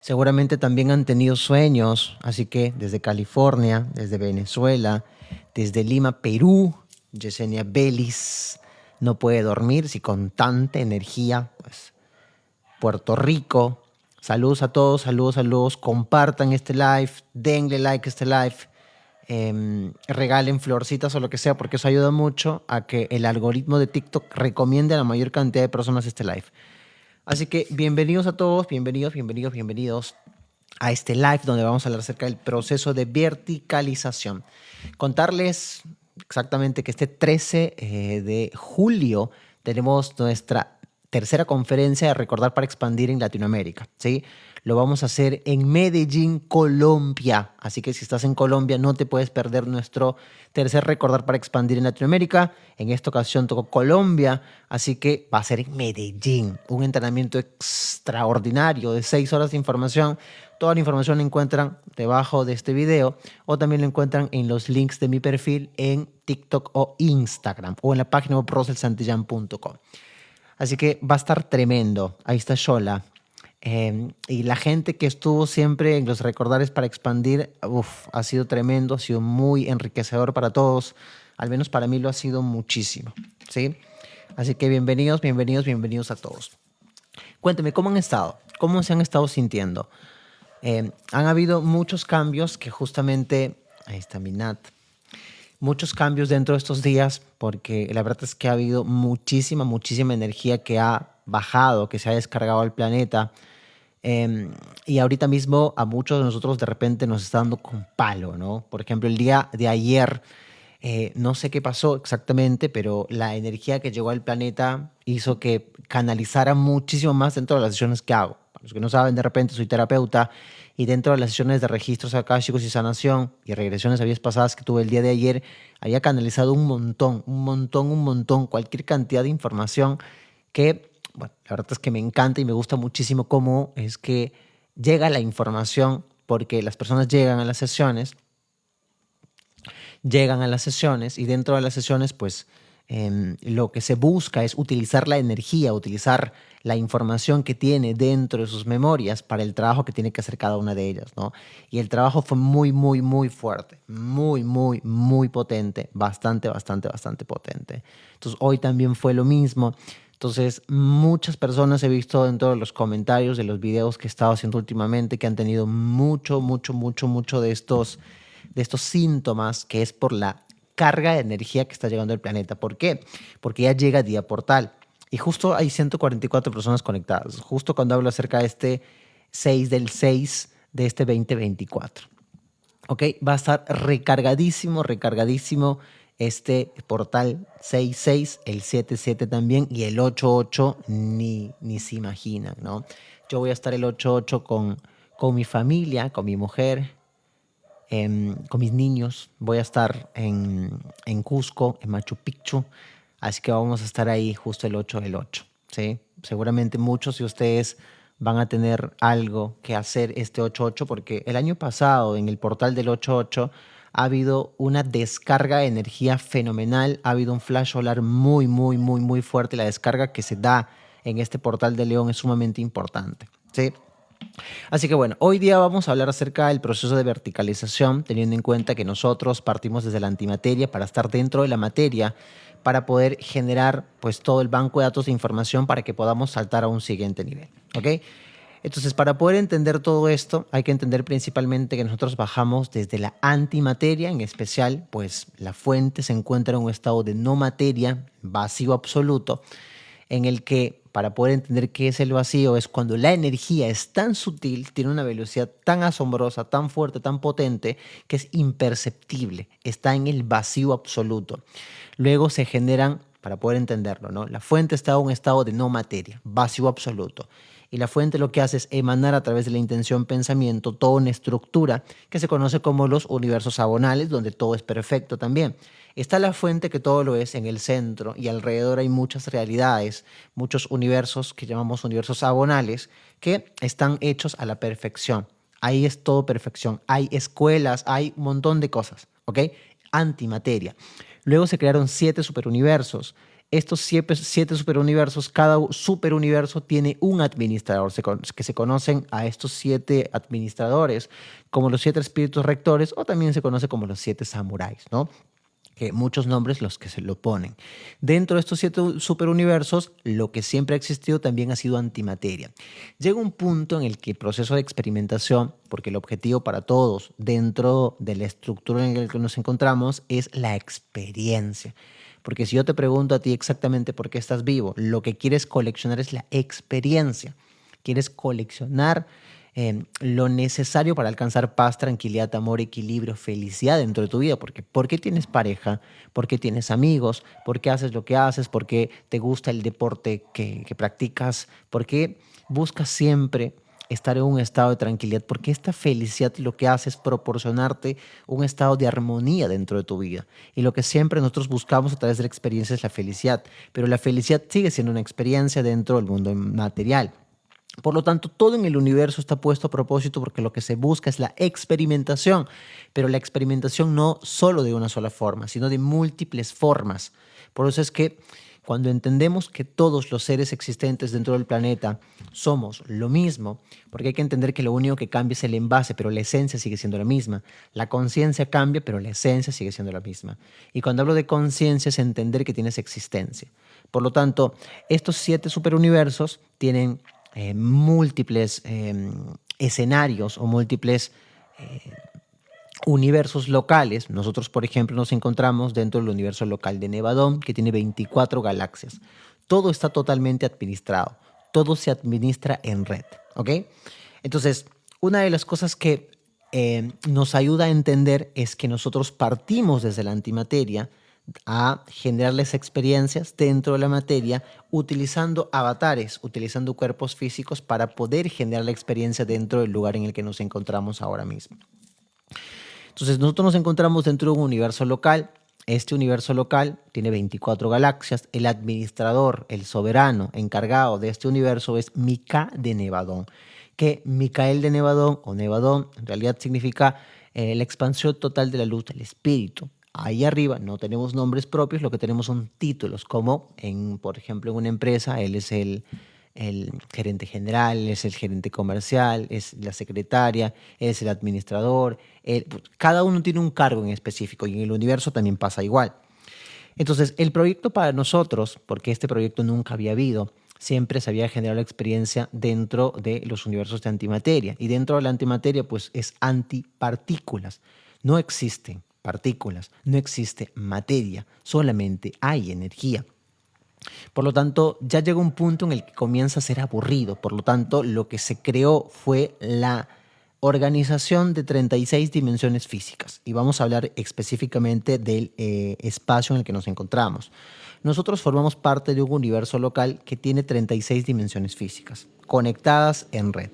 Seguramente también han tenido sueños, así que desde California, desde Venezuela, desde Lima, Perú, Yesenia Vélez no puede dormir si con tanta energía, pues Puerto Rico. Saludos a todos, saludos, saludos. Compartan este live, denle like a este live, regalen florcitas o lo que sea, porque eso ayuda mucho a que el algoritmo de TikTok recomiende a la mayor cantidad de personas este live. Así que bienvenidos a todos, bienvenidos, bienvenidos, bienvenidos a este live donde vamos a hablar acerca del proceso de verticalización. Contarles exactamente que este 13 de julio tenemos nuestra tercera conferencia de Recordar para Expandir en Latinoamérica, ¿sí? Lo vamos a hacer en Medellín, Colombia. Así que si estás en Colombia no te puedes perder nuestro tercer Recordar para Expandir en Latinoamérica. En esta ocasión tocó Colombia, así que va a ser en Medellín. Un entrenamiento extraordinario de 6 horas de información. Toda la información la encuentran debajo de este video o también lo encuentran en los links de mi perfil en TikTok o Instagram o en la página web roselsantillán.com. Así que va a estar tremendo. Ahí está Shola. Y la gente que estuvo siempre en los recordares para expandir, ha sido tremendo, ha sido muy enriquecedor para todos. Al menos para mí lo ha sido muchísimo, ¿sí? Así que bienvenidos, bienvenidos, bienvenidos a todos. Cuénteme, ¿cómo han estado? ¿Cómo se han estado sintiendo? Han habido muchos cambios que justamente... Ahí está mi Nat. Muchos cambios dentro de estos días porque la verdad es que ha habido muchísima, muchísima energía que ha bajado, que se ha descargado al planeta. Y ahorita mismo a muchos de nosotros de repente nos está dando con palo, ¿no? Por ejemplo, el día de ayer, no sé qué pasó exactamente, pero la energía que llegó al planeta hizo que canalizara muchísimo más dentro de las sesiones que hago. Para los que no saben, de repente soy terapeuta y dentro de las sesiones de registros akáshicos y sanación y regresiones a vidas pasadas que tuve el día de ayer, había canalizado un montón, un montón, un montón, cualquier cantidad de información que, bueno, la verdad es que me encanta y me gusta muchísimo cómo es que llega la información, porque las personas llegan a las sesiones y dentro de las sesiones, pues lo que se busca es utilizar la energía, utilizar la información que tiene dentro de sus memorias para el trabajo que tiene que hacer cada una de ellas, ¿no? Y el trabajo fue muy, muy, muy fuerte, muy, muy, muy potente, bastante, bastante, bastante potente. Entonces, hoy también fue lo mismo. Entonces, muchas personas he visto dentro de los comentarios de los videos que he estado haciendo últimamente que han tenido mucho, mucho, mucho, mucho de estos síntomas, que es por la carga de energía que está llegando al planeta. ¿Por qué? Porque ya llega día portal. Y justo hay 144 personas conectadas, justo cuando hablo acerca de este 6 del 6 de este 2024. ¿Ok? Va a estar recargadísimo, recargadísimo este portal 66, el 77 también y el 88 ni se imaginan, ¿no? Yo voy a estar el 88 con mi familia, con mi mujer, con mis niños. Voy a estar en Cusco, en Machu Picchu. Así que vamos a estar ahí justo el 8 del 8. ¿Sí? Seguramente muchos de ustedes van a tener algo que hacer este 8-8 porque el año pasado en el portal del 8-8 ha habido una descarga de energía fenomenal. Ha habido un flash solar muy, muy, muy, muy fuerte. La descarga que se da en este portal de León es sumamente importante. ¿Sí? Así que bueno, hoy día vamos a hablar acerca del proceso de verticalización, teniendo en cuenta que nosotros partimos desde la antimateria para estar dentro de la materia, para poder generar pues todo el banco de datos de información para que podamos saltar a un siguiente nivel, ¿ok? Entonces, para poder entender todo esto, hay que entender principalmente que nosotros bajamos desde la antimateria, en especial, pues la fuente se encuentra en un estado de no materia, vacío absoluto, en el que para poder entender qué es el vacío es cuando la energía es tan sutil, tiene una velocidad tan asombrosa, tan fuerte, tan potente, que es imperceptible, está en el vacío absoluto. Luego se generan, para poder entenderlo, ¿no? La fuente está en un estado de no materia, vacío absoluto. Y la fuente lo que hace es emanar a través de la intención pensamiento toda una estructura que se conoce como los universos abonales, donde todo es perfecto también. Está la fuente que todo lo es en el centro y alrededor hay muchas realidades, muchos universos que llamamos universos abonales que están hechos a la perfección. Ahí es todo perfección. Hay escuelas, hay un montón de cosas, ¿ok? Antimateria. Luego se crearon 7 superuniversos Estos siete superuniversos, cada superuniverso tiene un administrador, que se conocen a estos 7 administradores como los 7 espíritus rectores, o también se conoce como los 7 samuráis, ¿no? Que muchos nombres los que se lo ponen. Dentro de estos 7 superuniversos, lo que siempre ha existido también ha sido antimateria. Llega un punto en el que el proceso de experimentación, porque el objetivo para todos dentro de la estructura en la que nos encontramos es la experiencia. Porque si yo te pregunto a ti exactamente por qué estás vivo, lo que quieres coleccionar es la experiencia. Quieres coleccionar lo necesario para alcanzar paz, tranquilidad, amor, equilibrio, felicidad dentro de tu vida. Porque ¿por qué tienes pareja? ¿Por qué tienes amigos? ¿Por qué haces lo que haces? ¿Por qué te gusta el deporte que practicas? ¿Por qué buscas siempre estar en un estado de tranquilidad? Porque esta felicidad lo que hace es proporcionarte un estado de armonía dentro de tu vida. Y lo que siempre nosotros buscamos a través de la experiencia es la felicidad. Pero la felicidad sigue siendo una experiencia dentro del mundo material. Por lo tanto, todo en el universo está puesto a propósito porque lo que se busca es la experimentación, pero la experimentación no solo de una sola forma, sino de múltiples formas. Por eso es que cuando entendemos que todos los seres existentes dentro del planeta somos lo mismo, porque hay que entender que lo único que cambia es el envase, pero la esencia sigue siendo la misma. La conciencia cambia, pero la esencia sigue siendo la misma. Y cuando hablo de conciencia es entender que tienes existencia. Por lo tanto, estos 7 superuniversos tienen múltiples escenarios o múltiples universos locales. Nosotros, por ejemplo, nos encontramos dentro del universo local de Nevadón, que tiene 24 galaxias. Todo está totalmente administrado. Todo se administra en red, ¿ok? Entonces, una de las cosas que nos ayuda a entender es que nosotros partimos desde la antimateria a generarles experiencias dentro de la materia utilizando avatares, utilizando cuerpos físicos para poder generar la experiencia dentro del lugar en el que nos encontramos ahora mismo. Entonces nosotros nos encontramos dentro de un universo local. Este universo local tiene 24 galaxias. El administrador, el soberano encargado de este universo es Mika de Nevadón, que Micael de Nevadón o Nevadón en realidad significa la expansión total de la luz del espíritu. Ahí arriba no tenemos nombres propios, lo que tenemos son títulos, como por ejemplo, en una empresa, él es el gerente general, él es el gerente comercial, es la secretaria, él es el administrador. Cada uno tiene un cargo en específico y en el universo también pasa igual. Entonces, el proyecto para nosotros, porque este proyecto nunca había habido, siempre se había generado la experiencia dentro de los universos de antimateria. Y dentro de la antimateria, pues es antipartículas. No existen partículas, no existe materia, solamente hay energía. Por lo tanto, ya llega un punto en el que comienza a ser aburrido. Por lo tanto, lo que se creó fue la organización de 36 dimensiones físicas. Y vamos a hablar específicamente del espacio en el que nos encontramos. Nosotros formamos parte de un universo local que tiene 36 dimensiones físicas, conectadas en red.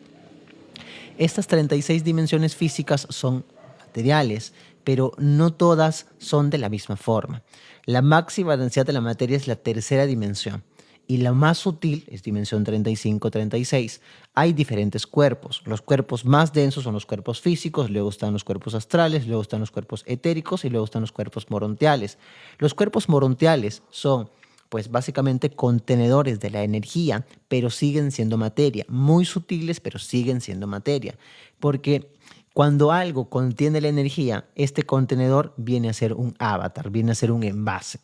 Estas 36 dimensiones físicas son materiales, pero no todas son de la misma forma. La máxima densidad de la materia es la tercera dimensión y la más sutil es dimensión 35-36. Hay diferentes cuerpos. Los cuerpos más densos son los cuerpos físicos, luego están los cuerpos astrales, luego están los cuerpos etéricos y luego están los cuerpos morontiales. Los cuerpos morontiales son pues básicamente contenedores de la energía, pero siguen siendo materia, muy sutiles, pero siguen siendo materia, porque cuando algo contiene la energía, este contenedor viene a ser un avatar, viene a ser un envase.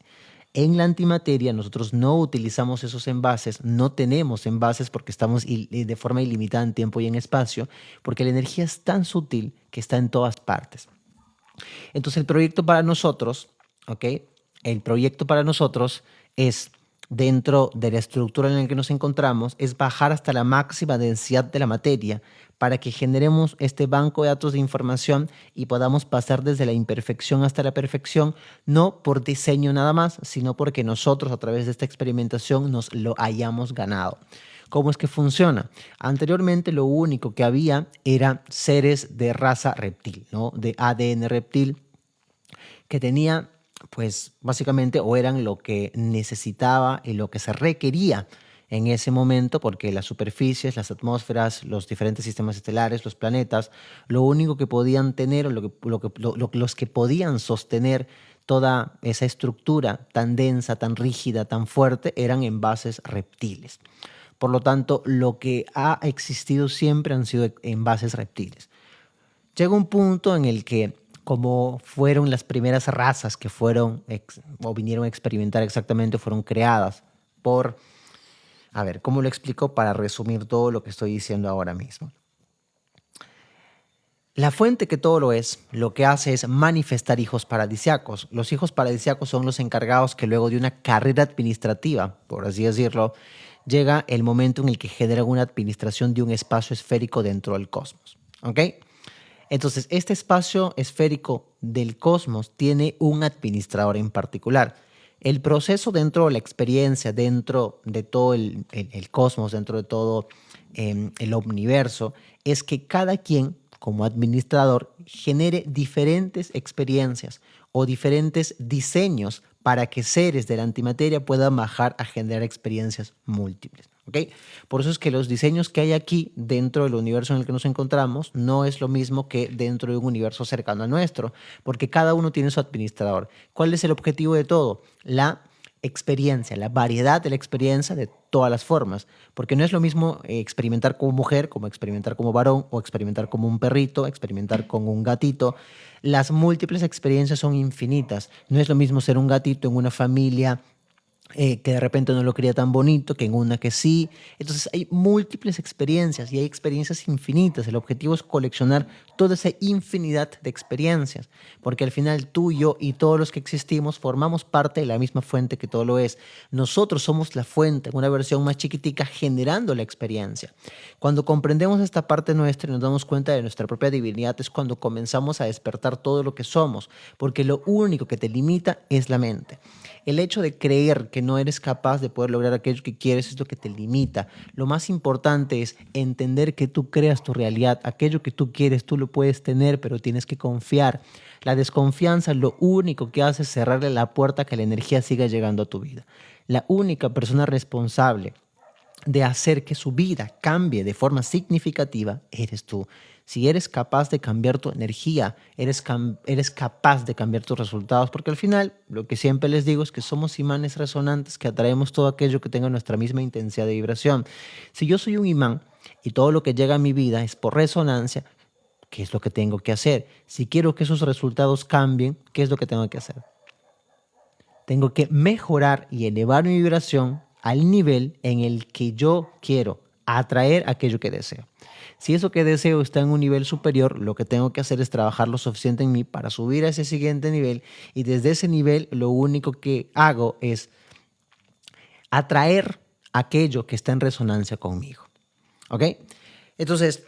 En la antimateria nosotros no utilizamos esos envases, no tenemos envases porque estamos de forma ilimitada en tiempo y en espacio, porque la energía es tan sutil que está en todas partes. Entonces el proyecto para nosotros, ¿ok? El proyecto para nosotros es, dentro de la estructura en la que nos encontramos, es bajar hasta la máxima densidad de la materia para que generemos este banco de datos de información y podamos pasar desde la imperfección hasta la perfección, no por diseño nada más, sino porque nosotros a través de esta experimentación nos lo hayamos ganado. ¿Cómo es que funciona? Anteriormente lo único que había eran seres de raza reptil, ¿no? De ADN reptil, que tenía, pues básicamente, o eran lo que necesitaba y lo que se requería en ese momento, porque las superficies, las atmósferas, los diferentes sistemas estelares, los planetas, lo único que podían tener, o los que podían sostener toda esa estructura tan densa, tan rígida, tan fuerte, eran envases reptiles. Por lo tanto, lo que ha existido siempre han sido envases reptiles. Llega un punto en el que, como fueron las primeras razas que fueron o vinieron a experimentar exactamente, fueron creadas por, a ver, ¿cómo lo explico para resumir todo lo que estoy diciendo ahora mismo? La fuente que todo lo es, lo que hace es manifestar hijos paradisiacos. Los hijos paradisiacos son los encargados que luego de una carrera administrativa, por así decirlo, llega el momento en el que generan una administración de un espacio esférico dentro del cosmos. ¿Ok? Entonces, este espacio esférico del cosmos tiene un administrador en particular. El proceso dentro de la experiencia, dentro de todo el cosmos, dentro de todo el universo, es que cada quien, como administrador, genere diferentes experiencias o diferentes diseños para que seres de la antimateria puedan bajar a generar experiencias múltiples. ¿Ok? Por eso es que los diseños que hay aquí dentro del universo en el que nos encontramos no es lo mismo que dentro de un universo cercano al nuestro, porque cada uno tiene su administrador. ¿Cuál es el objetivo de todo? La experiencia, la variedad de la experiencia de todas las formas, porque no es lo mismo experimentar como mujer, como experimentar como varón, o experimentar como un perrito, experimentar con un gatito. Las múltiples experiencias son infinitas. No es lo mismo ser un gatito en una familia que de repente no lo cría tan bonito, que en una que sí. Entonces hay múltiples experiencias y hay experiencias infinitas. El objetivo es coleccionar toda esa infinidad de experiencias, porque al final tú, yo y todos los que existimos formamos parte de la misma fuente que todo lo es. Nosotros somos la fuente, una versión más chiquitica, generando la experiencia. Cuando comprendemos esta parte nuestra y nos damos cuenta de nuestra propia divinidad, es cuando comenzamos a despertar todo lo que somos, porque lo único que te limita es la mente. El hecho de creer que no eres capaz de poder lograr aquello que quieres es lo que te limita. Lo más importante es entender que tú creas tu realidad. Aquello que tú quieres, tú lo puedes tener, pero tienes que confiar. La desconfianza lo único que hace es cerrarle la puerta a que la energía siga llegando a tu vida. La única persona responsable de hacer que su vida cambie de forma significativa eres tú. Si eres capaz de cambiar tu energía, eres capaz de cambiar tus resultados, porque al final lo que siempre les digo es que somos imanes resonantes que atraemos todo aquello que tenga nuestra misma intensidad de vibración. Si yo soy un imán y todo lo que llega a mi vida es por resonancia, ¿qué es lo que tengo que hacer? Si quiero que esos resultados cambien, ¿qué es lo que tengo que hacer? Tengo que mejorar y elevar mi vibración al nivel en el que yo quiero atraer aquello que deseo. Si eso que deseo está en un nivel superior, lo que tengo que hacer es trabajar lo suficiente en mí para subir a ese siguiente nivel, y desde ese nivel lo único que hago es atraer aquello que está en resonancia conmigo. ¿Ok? Entonces,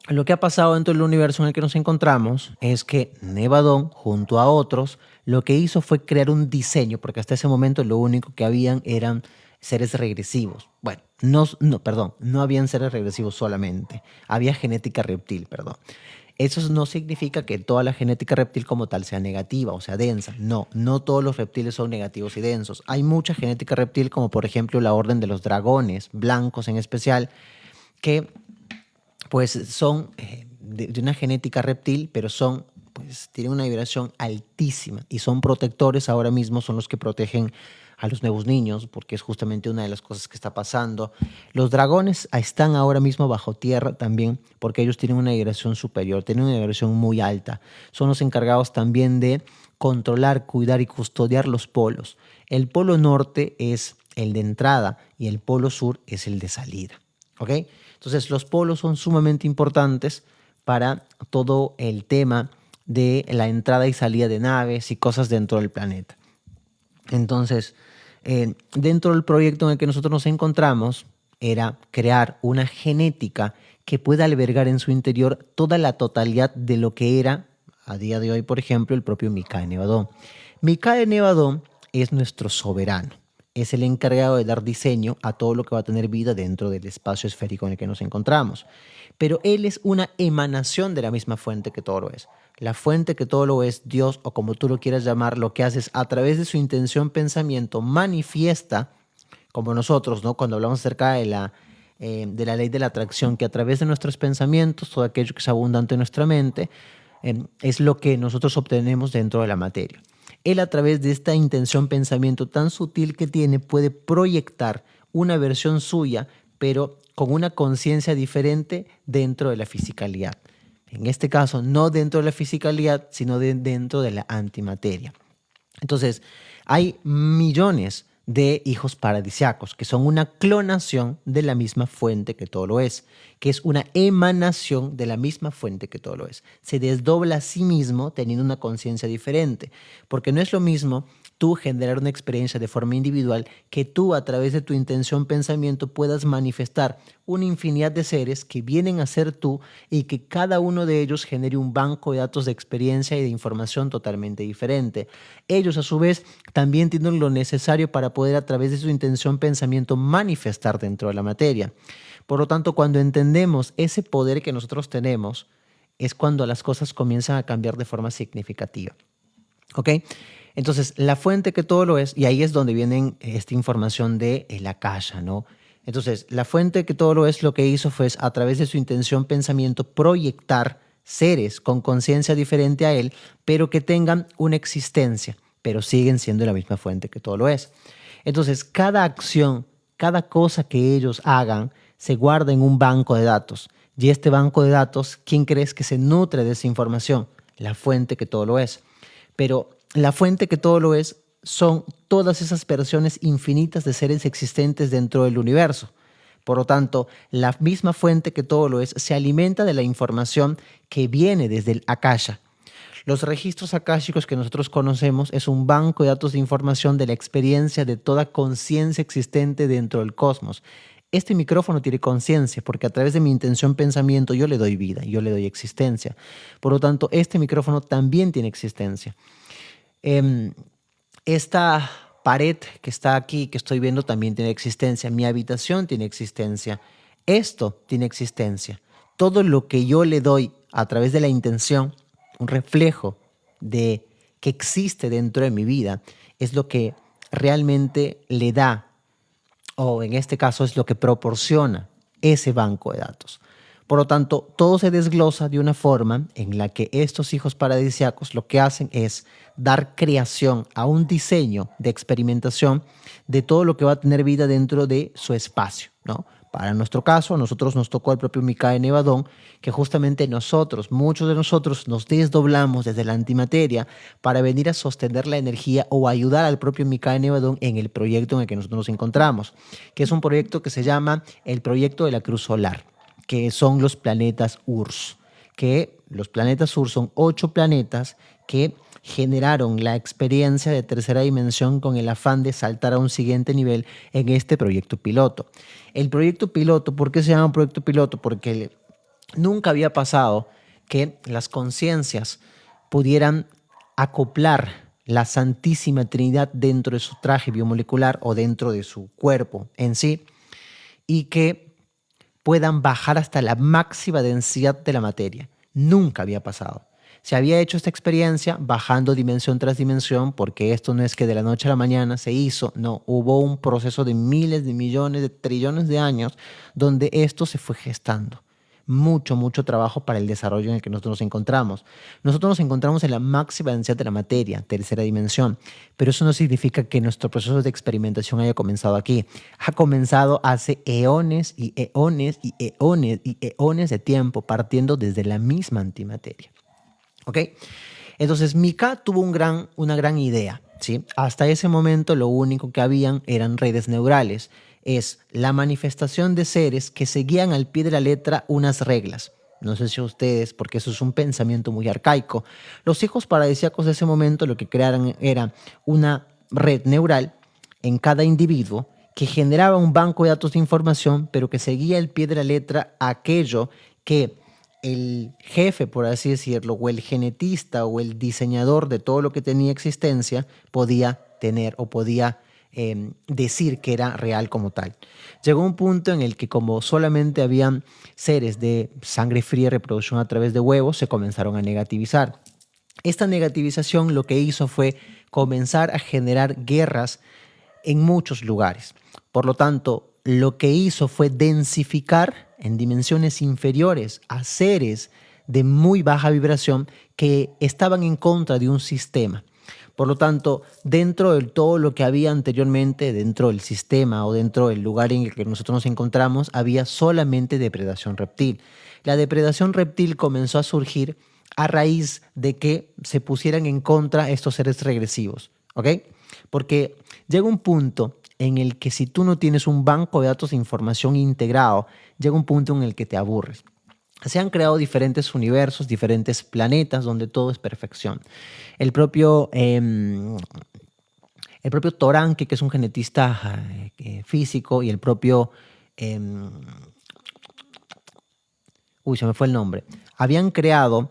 lo que ha pasado dentro del universo en el que nos encontramos es que Nevadón, junto a otros, lo que hizo fue crear un diseño, porque hasta ese momento lo único que habían eran seres regresivos. Bueno, no habían seres regresivos solamente, había genética reptil, perdón. Eso no significa que toda la genética reptil como tal sea negativa o sea densa. No, no todos los reptiles son negativos y densos. Hay mucha genética reptil, como por ejemplo la orden de los dragones, blancos en especial, que pues son de una genética reptil, pero tienen una vibración altísima y son protectores. Ahora mismo son los que protegen a los nuevos niños, porque es justamente una de las cosas que está pasando. Los dragones están ahora mismo bajo tierra también, porque ellos tienen una vibración superior, tienen una vibración muy alta. Son los encargados también de controlar, cuidar y custodiar los polos. El polo norte es el de entrada y el polo sur es el de salida. ¿Ok? Entonces los polos son sumamente importantes para todo el tema de la entrada y salida de naves y cosas dentro del planeta. Entonces, dentro del proyecto en el que nosotros nos encontramos era crear una genética que pueda albergar en su interior toda la totalidad de lo que era a día de hoy, por ejemplo, el propio Micae Nevadón. Micae Nevadón es nuestro soberano. Es el encargado de dar diseño a todo lo que va a tener vida dentro del espacio esférico en el que nos encontramos. Pero él es una emanación de la misma fuente que todo lo es. La fuente que todo lo es, Dios o como tú lo quieras llamar, lo que hace es a través de su intención, pensamiento, manifiesta como nosotros, ¿no? Cuando hablamos acerca de la ley de la atracción, que a través de nuestros pensamientos, todo aquello que es abundante en nuestra mente, es lo que nosotros obtenemos dentro de la materia. Él, a través de esta intención pensamiento tan sutil que tiene, puede proyectar una versión suya, pero con una conciencia diferente dentro de la fisicalidad. En este caso, no dentro de la fisicalidad, sino dentro de la antimateria. Entonces, hay millones de hijos paradisiacos que son una clonación de la misma fuente que todo lo es, que es una emanación de la misma fuente que todo lo es. Se desdobla a sí mismo teniendo una conciencia diferente, porque no es lo mismo tú generar una experiencia de forma individual que tú, a través de tu intención pensamiento, puedas manifestar una infinidad de seres que vienen a ser tú y que cada uno de ellos genere un banco de datos de experiencia y de información totalmente diferente. Ellos, a su vez, también tienen lo necesario para poder, a través de su intención pensamiento, manifestar dentro de la materia. Por lo tanto, cuando entendemos ese poder que nosotros tenemos, es cuando las cosas comienzan a cambiar de forma significativa. ¿Ok? Entonces, la fuente que todo lo es, y ahí es donde viene esta información de el akasha, ¿no? Entonces, la fuente que todo lo es, lo que hizo fue, a través de su intención pensamiento, proyectar seres con conciencia diferente a él, pero que tengan una existencia, pero siguen siendo la misma fuente que todo lo es. Entonces, cada acción, cada cosa que ellos hagan, se guarda en un banco de datos. Y este banco de datos, ¿quién crees que se nutre de esa información? La fuente que todo lo es. Pero la fuente que todo lo es son todas esas versiones infinitas de seres existentes dentro del universo. Por lo tanto, la misma fuente que todo lo es se alimenta de la información que viene desde el akasha. Los registros akáshicos que nosotros conocemos es un banco de datos de información de la experiencia de toda conciencia existente dentro del cosmos. Este micrófono tiene conciencia porque, a través de mi intención pensamiento, yo le doy vida, yo le doy existencia. Por lo tanto, este micrófono también tiene existencia. Esta pared que está aquí, que estoy viendo, también tiene existencia. Mi habitación tiene existencia. Esto tiene existencia. Todo lo que yo le doy a través de la intención, un reflejo de que existe dentro de mi vida, es lo que realmente le da, o en este caso es lo que proporciona ese banco de datos. Por lo tanto, todo se desglosa de una forma en la que estos hijos paradisíacos lo que hacen es dar creación a un diseño de experimentación de todo lo que va a tener vida dentro de su espacio, ¿no? Para nuestro caso, a nosotros nos tocó el propio Micae Nevadón, que justamente nosotros, muchos de nosotros, nos desdoblamos desde la antimateria para venir a sostener la energía o ayudar al propio Micae Nevadón en el proyecto en el que nosotros nos encontramos, que es un proyecto que se llama el Proyecto de la Cruz Solar, que son los planetas URSS, que los planetas URSS son 8 planetas que generaron la experiencia de tercera dimensión con el afán de saltar a un siguiente nivel en este proyecto piloto. El proyecto piloto, ¿por qué se llama proyecto piloto? Porque nunca había pasado que las conciencias pudieran acoplar la Santísima Trinidad dentro de su traje biomolecular o dentro de su cuerpo en sí, y que puedan bajar hasta la máxima densidad de la materia. Nunca había pasado. Se había hecho esta experiencia bajando dimensión tras dimensión, porque esto no es que de la noche a la mañana se hizo, no, hubo un proceso de miles, de millones, de trillones de años donde esto se fue gestando. Mucho, mucho trabajo para el desarrollo en el que nosotros nos encontramos. Nosotros nos encontramos en la máxima densidad de la materia, tercera dimensión, pero eso no significa que nuestro proceso de experimentación haya comenzado aquí. Ha comenzado hace eones y eones y eones y eones de tiempo, partiendo desde la misma antimateria. ¿Ok? Entonces, Mika tuvo una gran idea, ¿sí? Hasta ese momento lo único que habían eran redes neurales. Es la manifestación de seres que seguían al pie de la letra unas reglas. No sé si ustedes, porque eso es un pensamiento muy arcaico. Los hijos paradisíacos de ese momento lo que crearon era una red neural en cada individuo que generaba un banco de datos de información, pero que seguía al pie de la letra aquello que el jefe, por así decirlo, o el genetista o el diseñador de todo lo que tenía existencia podía tener o podía decir que era real como tal. Llegó un punto en el que, como solamente habían seres de sangre fría y reproducción a través de huevos, se comenzaron a negativizar. Esta negativización lo que hizo fue comenzar a generar guerras en muchos lugares. Por lo tanto, lo que hizo fue densificar en dimensiones inferiores a seres de muy baja vibración que estaban en contra de un sistema. Por lo tanto, dentro de todo lo que había anteriormente, dentro del sistema o dentro del lugar en el que nosotros nos encontramos, había solamente depredación reptil. La depredación reptil comenzó a surgir a raíz de que se pusieran en contra estos seres regresivos, ¿ok? Porque llega un punto en el que si tú no tienes un banco de datos de información integrado, llega un punto en el que te aburres. Se han creado diferentes universos, diferentes planetas donde todo es perfección. El propio, el propio Toranque, que es un genetista físico, y el propio... se me fue el nombre. Habían creado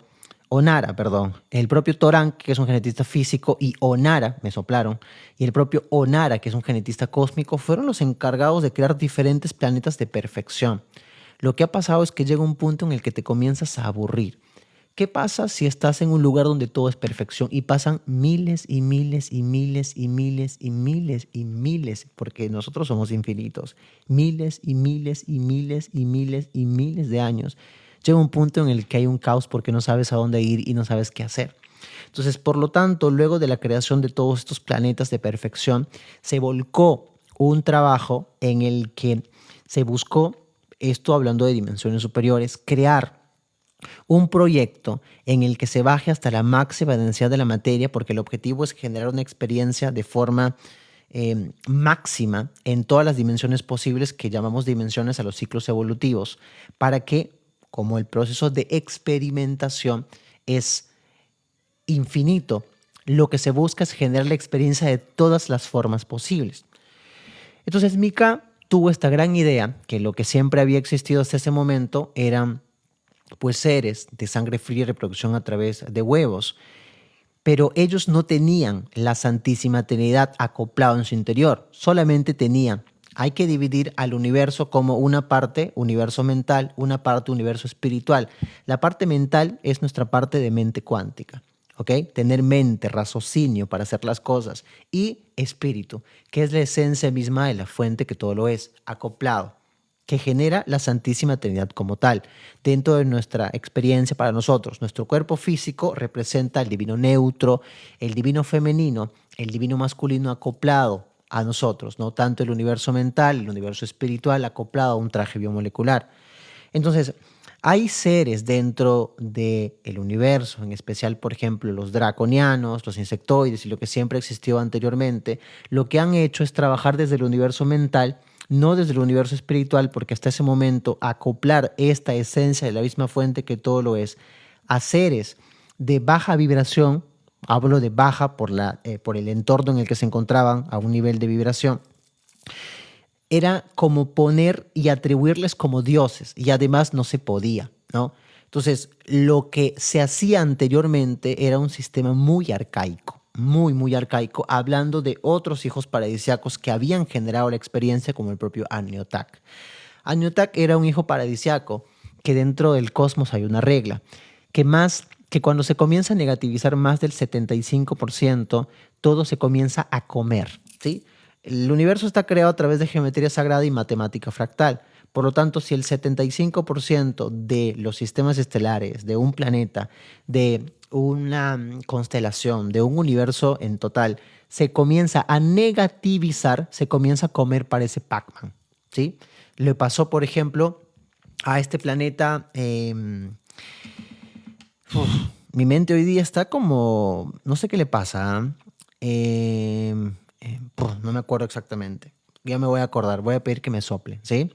Onara, perdón, el propio Toranque, que es un genetista físico, y Onara, me soplaron, y el propio Onara, que es un genetista cósmico, fueron los encargados de crear diferentes planetas de perfección. Lo que ha pasado es que llega un punto en el que te comienzas a aburrir. ¿Qué pasa si estás en un lugar donde todo es perfección y pasan miles y miles y miles y miles y miles y miles, porque nosotros somos infinitos, miles y miles y miles y miles y miles de años? Llega un punto en el que hay un caos porque no sabes a dónde ir y no sabes qué hacer. Entonces, por lo tanto, luego de la creación de todos estos planetas de perfección, se volcó un trabajo en el que se buscó, esto hablando de dimensiones superiores, crear un proyecto en el que se baje hasta la máxima densidad de la materia, porque el objetivo es generar una experiencia de forma máxima en todas las dimensiones posibles, que llamamos dimensiones a los ciclos evolutivos, para que, como el proceso de experimentación es infinito, lo que se busca es generar la experiencia de todas las formas posibles. Entonces Mika tuvo esta gran idea, que lo que siempre había existido hasta ese momento eran pues seres de sangre fría y reproducción a través de huevos, pero ellos no tenían la Santísima Trinidad acoplado en su interior, solamente tenían, hay que dividir al universo como una parte universo mental, una parte universo espiritual. La parte mental es nuestra parte de mente cuántica, ¿ok? Tener mente, raciocinio para hacer las cosas, y espíritu, que es la esencia misma de la fuente que todo lo es, acoplado, que genera la Santísima Trinidad como tal. Dentro de nuestra experiencia para nosotros, nuestro cuerpo físico representa el divino neutro, el divino femenino, el divino masculino acoplado a nosotros, ¿no? Tanto el universo mental, el universo espiritual acoplado a un traje biomolecular. Entonces, hay seres dentro del universo, en especial, por ejemplo, los draconianos, los insectoides y lo que siempre existió anteriormente. Lo que han hecho es trabajar desde el universo mental, no desde el universo espiritual, porque hasta ese momento acoplar esta esencia de la misma fuente que todo lo es a seres de baja vibración, hablo de baja por el entorno en el que se encontraban a un nivel de vibración, era como poner y atribuirles como dioses, y además no se podía, ¿no? Entonces, lo que se hacía anteriormente era un sistema muy arcaico, muy, muy arcaico, hablando de otros hijos paradisíacos que habían generado la experiencia, como el propio Aniotag. Aniotag era un hijo paradisíaco que dentro del cosmos hay una regla, que cuando se comienza a negativizar más del 75%, todo se comienza a comer, ¿sí? El universo está creado a través de geometría sagrada y matemática fractal. Por lo tanto, si el 75% de los sistemas estelares, de un planeta, de una constelación, de un universo en total, se comienza a negativizar, se comienza a comer, parece Pac-Man, ¿sí? Le pasó, por ejemplo, a este planeta... mi mente hoy día está como... No sé qué le pasa. No me acuerdo exactamente. Ya me voy a acordar. Voy a pedir que me sople, ¿sí?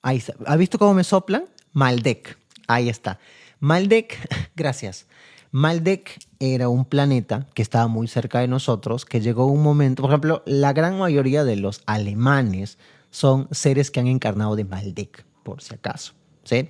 Ahí está. ¿Has visto cómo me soplan? Maldek. Ahí está. Maldek, gracias. Maldek era un planeta que estaba muy cerca de nosotros, que llegó un momento, por ejemplo, la gran mayoría de los alemanes son seres que han encarnado de Maldek, por si acaso, ¿sí?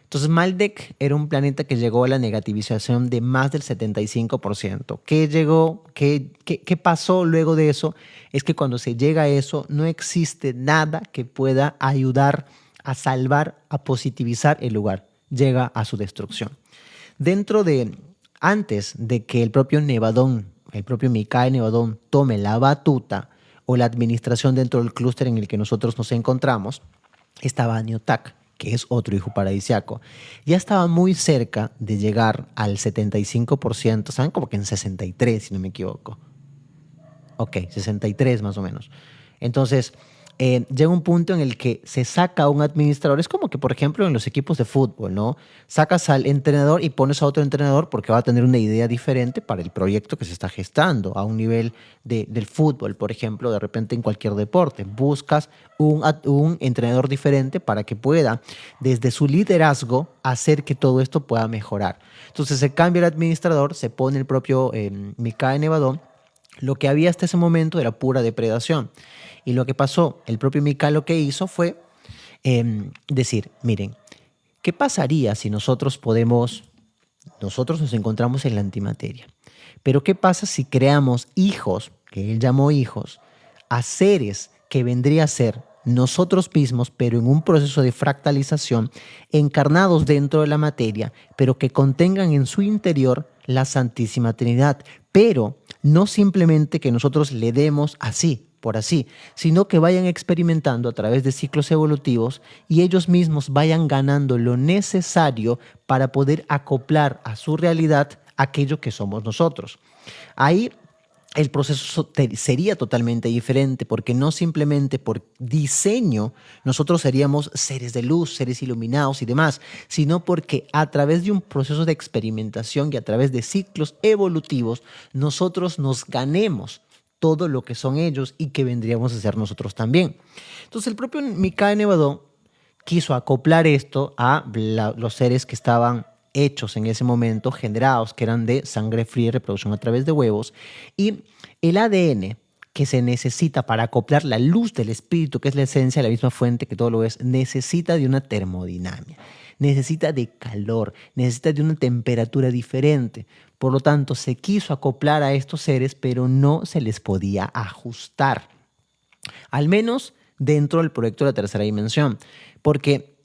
Entonces, Maldek era un planeta que llegó a la negativización de más del 75%. ¿Qué pasó luego de eso? Es que cuando se llega a eso, no existe nada que pueda ayudar a salvar, a positivizar el lugar. Llega a su destrucción. Antes de que el propio Nevadón el propio Mikhail Nevadón tome la batuta o la administración dentro del clúster en el que nosotros nos encontramos, estaba Niotak, que es otro hijo paradisiaco. Ya estaba muy cerca de llegar al 75%, ¿saben? Como que en 63, si no me equivoco. Ok, 63 más o menos. Entonces, llega un punto en el que se saca a un administrador. Es como que, por ejemplo, en los equipos de fútbol, ¿no? Sacas al entrenador y pones a otro entrenador porque va a tener una idea diferente para el proyecto que se está gestando a un nivel del fútbol, por ejemplo, de repente en cualquier deporte. Buscas un entrenador diferente para que pueda, desde su liderazgo, hacer que todo esto pueda mejorar. Entonces se cambia el administrador, se pone el propio Mikhail Nevadón. Lo que había hasta ese momento era pura depredación. Y lo que pasó, el propio Mikhail lo que hizo fue decir, miren, ¿qué pasaría si nosotros nos encontramos en la antimateria? Pero ¿qué pasa si creamos hijos, que él llamó hijos, a seres que vendría a ser nosotros mismos, pero en un proceso de fractalización, encarnados dentro de la materia, pero que contengan en su interior la Santísima Trinidad? Pero no simplemente que nosotros le demos así, por así, sino que vayan experimentando a través de ciclos evolutivos y ellos mismos vayan ganando lo necesario para poder acoplar a su realidad aquello que somos nosotros. Ahí el proceso sería totalmente diferente, porque no simplemente por diseño nosotros seríamos seres de luz, seres iluminados y demás, sino porque a través de un proceso de experimentación y a través de ciclos evolutivos nosotros nos ganemos todo lo que son ellos y que vendríamos a ser nosotros también. Entonces el propio Mikhail Nevadón quiso acoplar esto a los seres que estaban hechos en ese momento, generados, que eran de sangre fría y reproducción a través de huevos, y el ADN que se necesita para acoplar la luz del espíritu, que es la esencia, la misma fuente que todo lo es, necesita de una termodinámica, necesita de calor, necesita de una temperatura diferente. Por lo tanto, se quiso acoplar a estos seres, pero no se les podía ajustar, al menos dentro del proyecto de la tercera dimensión, porque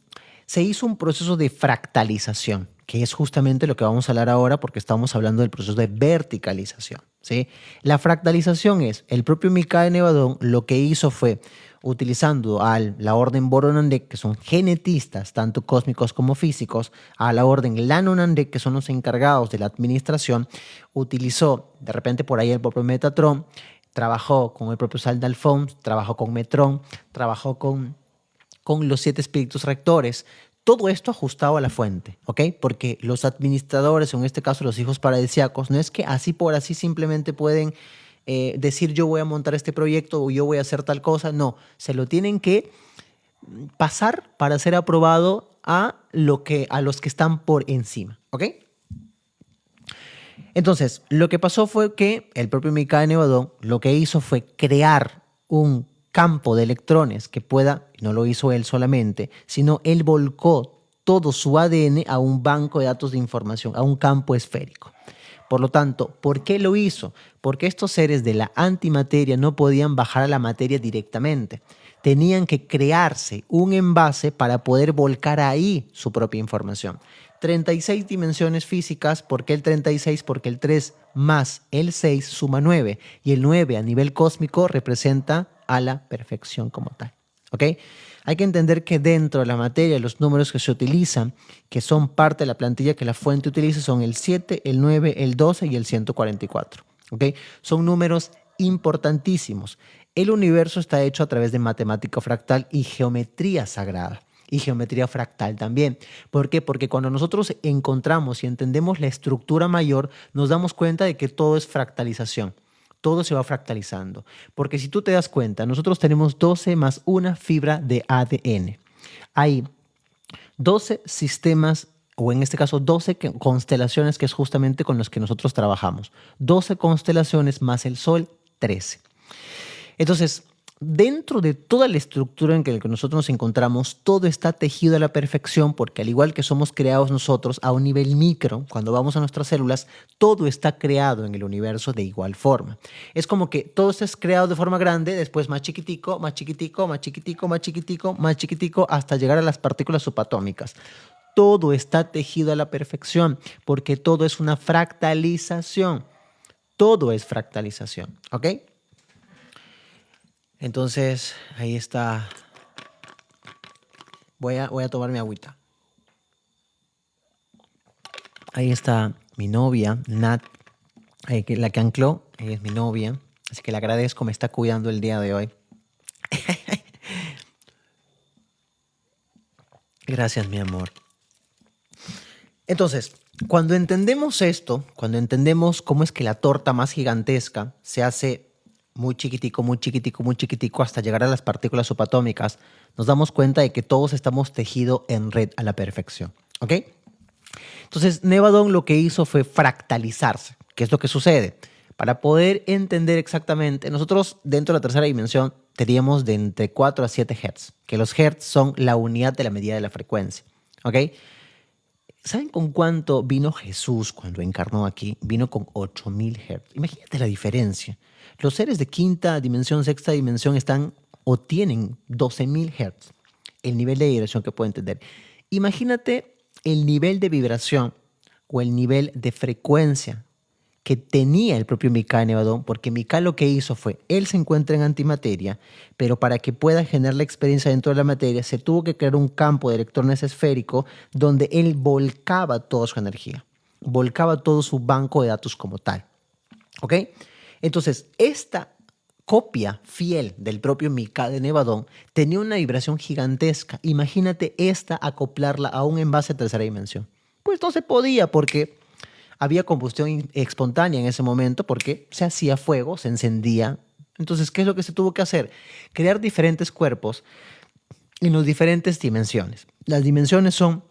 se hizo un proceso de fractalización, que es justamente lo que vamos a hablar ahora, porque estamos hablando del proceso de verticalización, ¿sí? La fractalización es, el propio Mikhail Nevadón lo que hizo fue, utilizando la orden Boronandek, que son genetistas, tanto cósmicos como físicos, a la orden Lanonandek, que son los encargados de la administración, utilizó, de repente por ahí el propio Metatron, trabajó con el propio Saldalphon, trabajó con Metrón, trabajó con los 7 espíritus rectores. Todo esto ajustado a la fuente, ¿ok? Porque los administradores, o en este caso los hijos paradisíacos, no es que así por así simplemente pueden decir yo voy a montar este proyecto o yo voy a hacer tal cosa. No, se lo tienen que pasar para ser aprobado a los que están por encima, ¿ok? Entonces, lo que pasó fue que el propio Mikhail Nevadón lo que hizo fue crear un campo de electrones que pueda, no lo hizo él solamente, sino él volcó todo su ADN a un banco de datos de información, a un campo esférico. Por lo tanto, ¿por qué lo hizo? Porque estos seres de la antimateria no podían bajar a la materia directamente. Tenían que crearse un envase para poder volcar ahí su propia información. 36 dimensiones físicas. ¿Por qué el 36? Porque el 3 más el 6 suma 9. Y el 9 a nivel cósmico representa a la perfección como tal. ¿Ok? Hay que entender que dentro de la materia los números que se utilizan, que son parte de la plantilla que la fuente utiliza, son el 7, el 9, el 12 y el 144. ¿Ok? Son números importantísimos. El universo está hecho a través de matemática fractal y geometría sagrada. Y geometría fractal también. ¿Por qué? Porque cuando nosotros encontramos y entendemos la estructura mayor, nos damos cuenta de que todo es fractalización. Todo se va fractalizando. Porque si tú te das cuenta, nosotros tenemos 12 más una fibra de ADN. Hay 12 sistemas, o en este caso 12 constelaciones, que es justamente con los que nosotros trabajamos. 12 constelaciones más el Sol, 13. Entonces, dentro de toda la estructura en que nosotros nos encontramos, todo está tejido a la perfección, porque al igual que somos creados nosotros a un nivel micro, cuando vamos a nuestras células, todo está creado en el universo de igual forma. Es como que todo está creado de forma grande, después más chiquitico, más chiquitico, más chiquitico, más chiquitico, más chiquitico, hasta llegar a las partículas subatómicas. Todo está tejido a la perfección, porque todo es una fractalización. todo es fractalización, ¿ok? Entonces, ahí está. Voy a tomar mi agüita. Ahí está mi novia, Nat, la que ancló, ella es mi novia. Así que le agradezco, me está cuidando el día de hoy. Gracias, mi amor. Entonces, cuando entendemos esto, cuando entendemos cómo es que la torta más gigantesca se hace muy chiquitico, muy chiquitico, muy chiquitico hasta llegar a las partículas subatómicas, nos damos cuenta de que todos estamos tejidos en red a la perfección, ¿ok? Entonces, Nevadón lo que hizo fue fractalizarse. ¿Qué es lo que sucede? Para poder entender exactamente, nosotros dentro de la tercera dimensión teníamos de entre 4 a 7 Hz, que los Hz son la unidad de la medida de la frecuencia, ¿ok? ¿Saben con cuánto vino Jesús cuando encarnó aquí? Vino con 8000 Hz. Imagínate la diferencia. Los seres de quinta dimensión, sexta dimensión están o tienen 12000 Hz, el nivel de vibración que pueden tener. Imagínate el nivel de vibración o el nivel de frecuencia que tenía el propio Micah Nevadón, porque Micah lo que hizo fue, él se encuentra en antimateria, pero para que pueda generar la experiencia dentro de la materia, se tuvo que crear un campo de electrones esférico donde él volcaba toda su energía, volcaba todo su banco de datos como tal. ¿Ok? Entonces, esta copia fiel del propio Micah de Nevadón tenía una vibración gigantesca. Imagínate esta acoplarla a un envase de tercera dimensión. Pues no se podía porque había combustión espontánea en ese momento porque se hacía fuego, se encendía. Entonces, ¿qué es lo que se tuvo que hacer? Crear diferentes cuerpos en las diferentes dimensiones. Las dimensiones son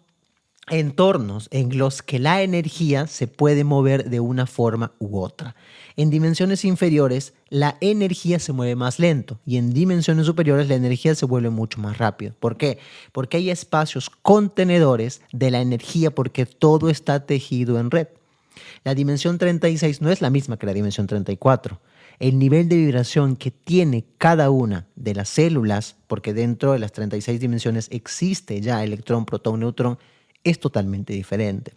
entornos en los que la energía se puede mover de una forma u otra. En dimensiones inferiores, la energía se mueve más lento y en dimensiones superiores la energía se vuelve mucho más rápido. ¿Por qué? Porque hay espacios contenedores de la energía porque todo está tejido en red. La dimensión 36 no es la misma que la dimensión 34. El nivel de vibración que tiene cada una de las células, porque dentro de las 36 dimensiones existe ya electrón, protón, neutrón, es totalmente diferente.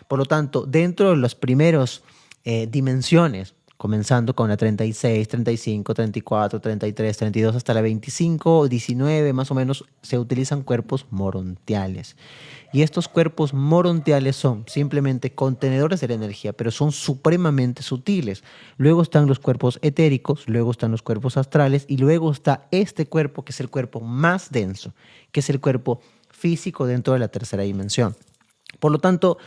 Por lo tanto, dentro de las primeras dimensiones, comenzando con la 36, 35, 34, 33, 32 hasta la 25, 19 más o menos, se utilizan cuerpos morontiales. Y estos cuerpos morontiales son simplemente contenedores de la energía, pero son supremamente sutiles. Luego están los cuerpos etéricos, luego están los cuerpos astrales y luego está este cuerpo que es el cuerpo más denso, que es el cuerpo físico dentro de la tercera dimensión. Por lo tanto,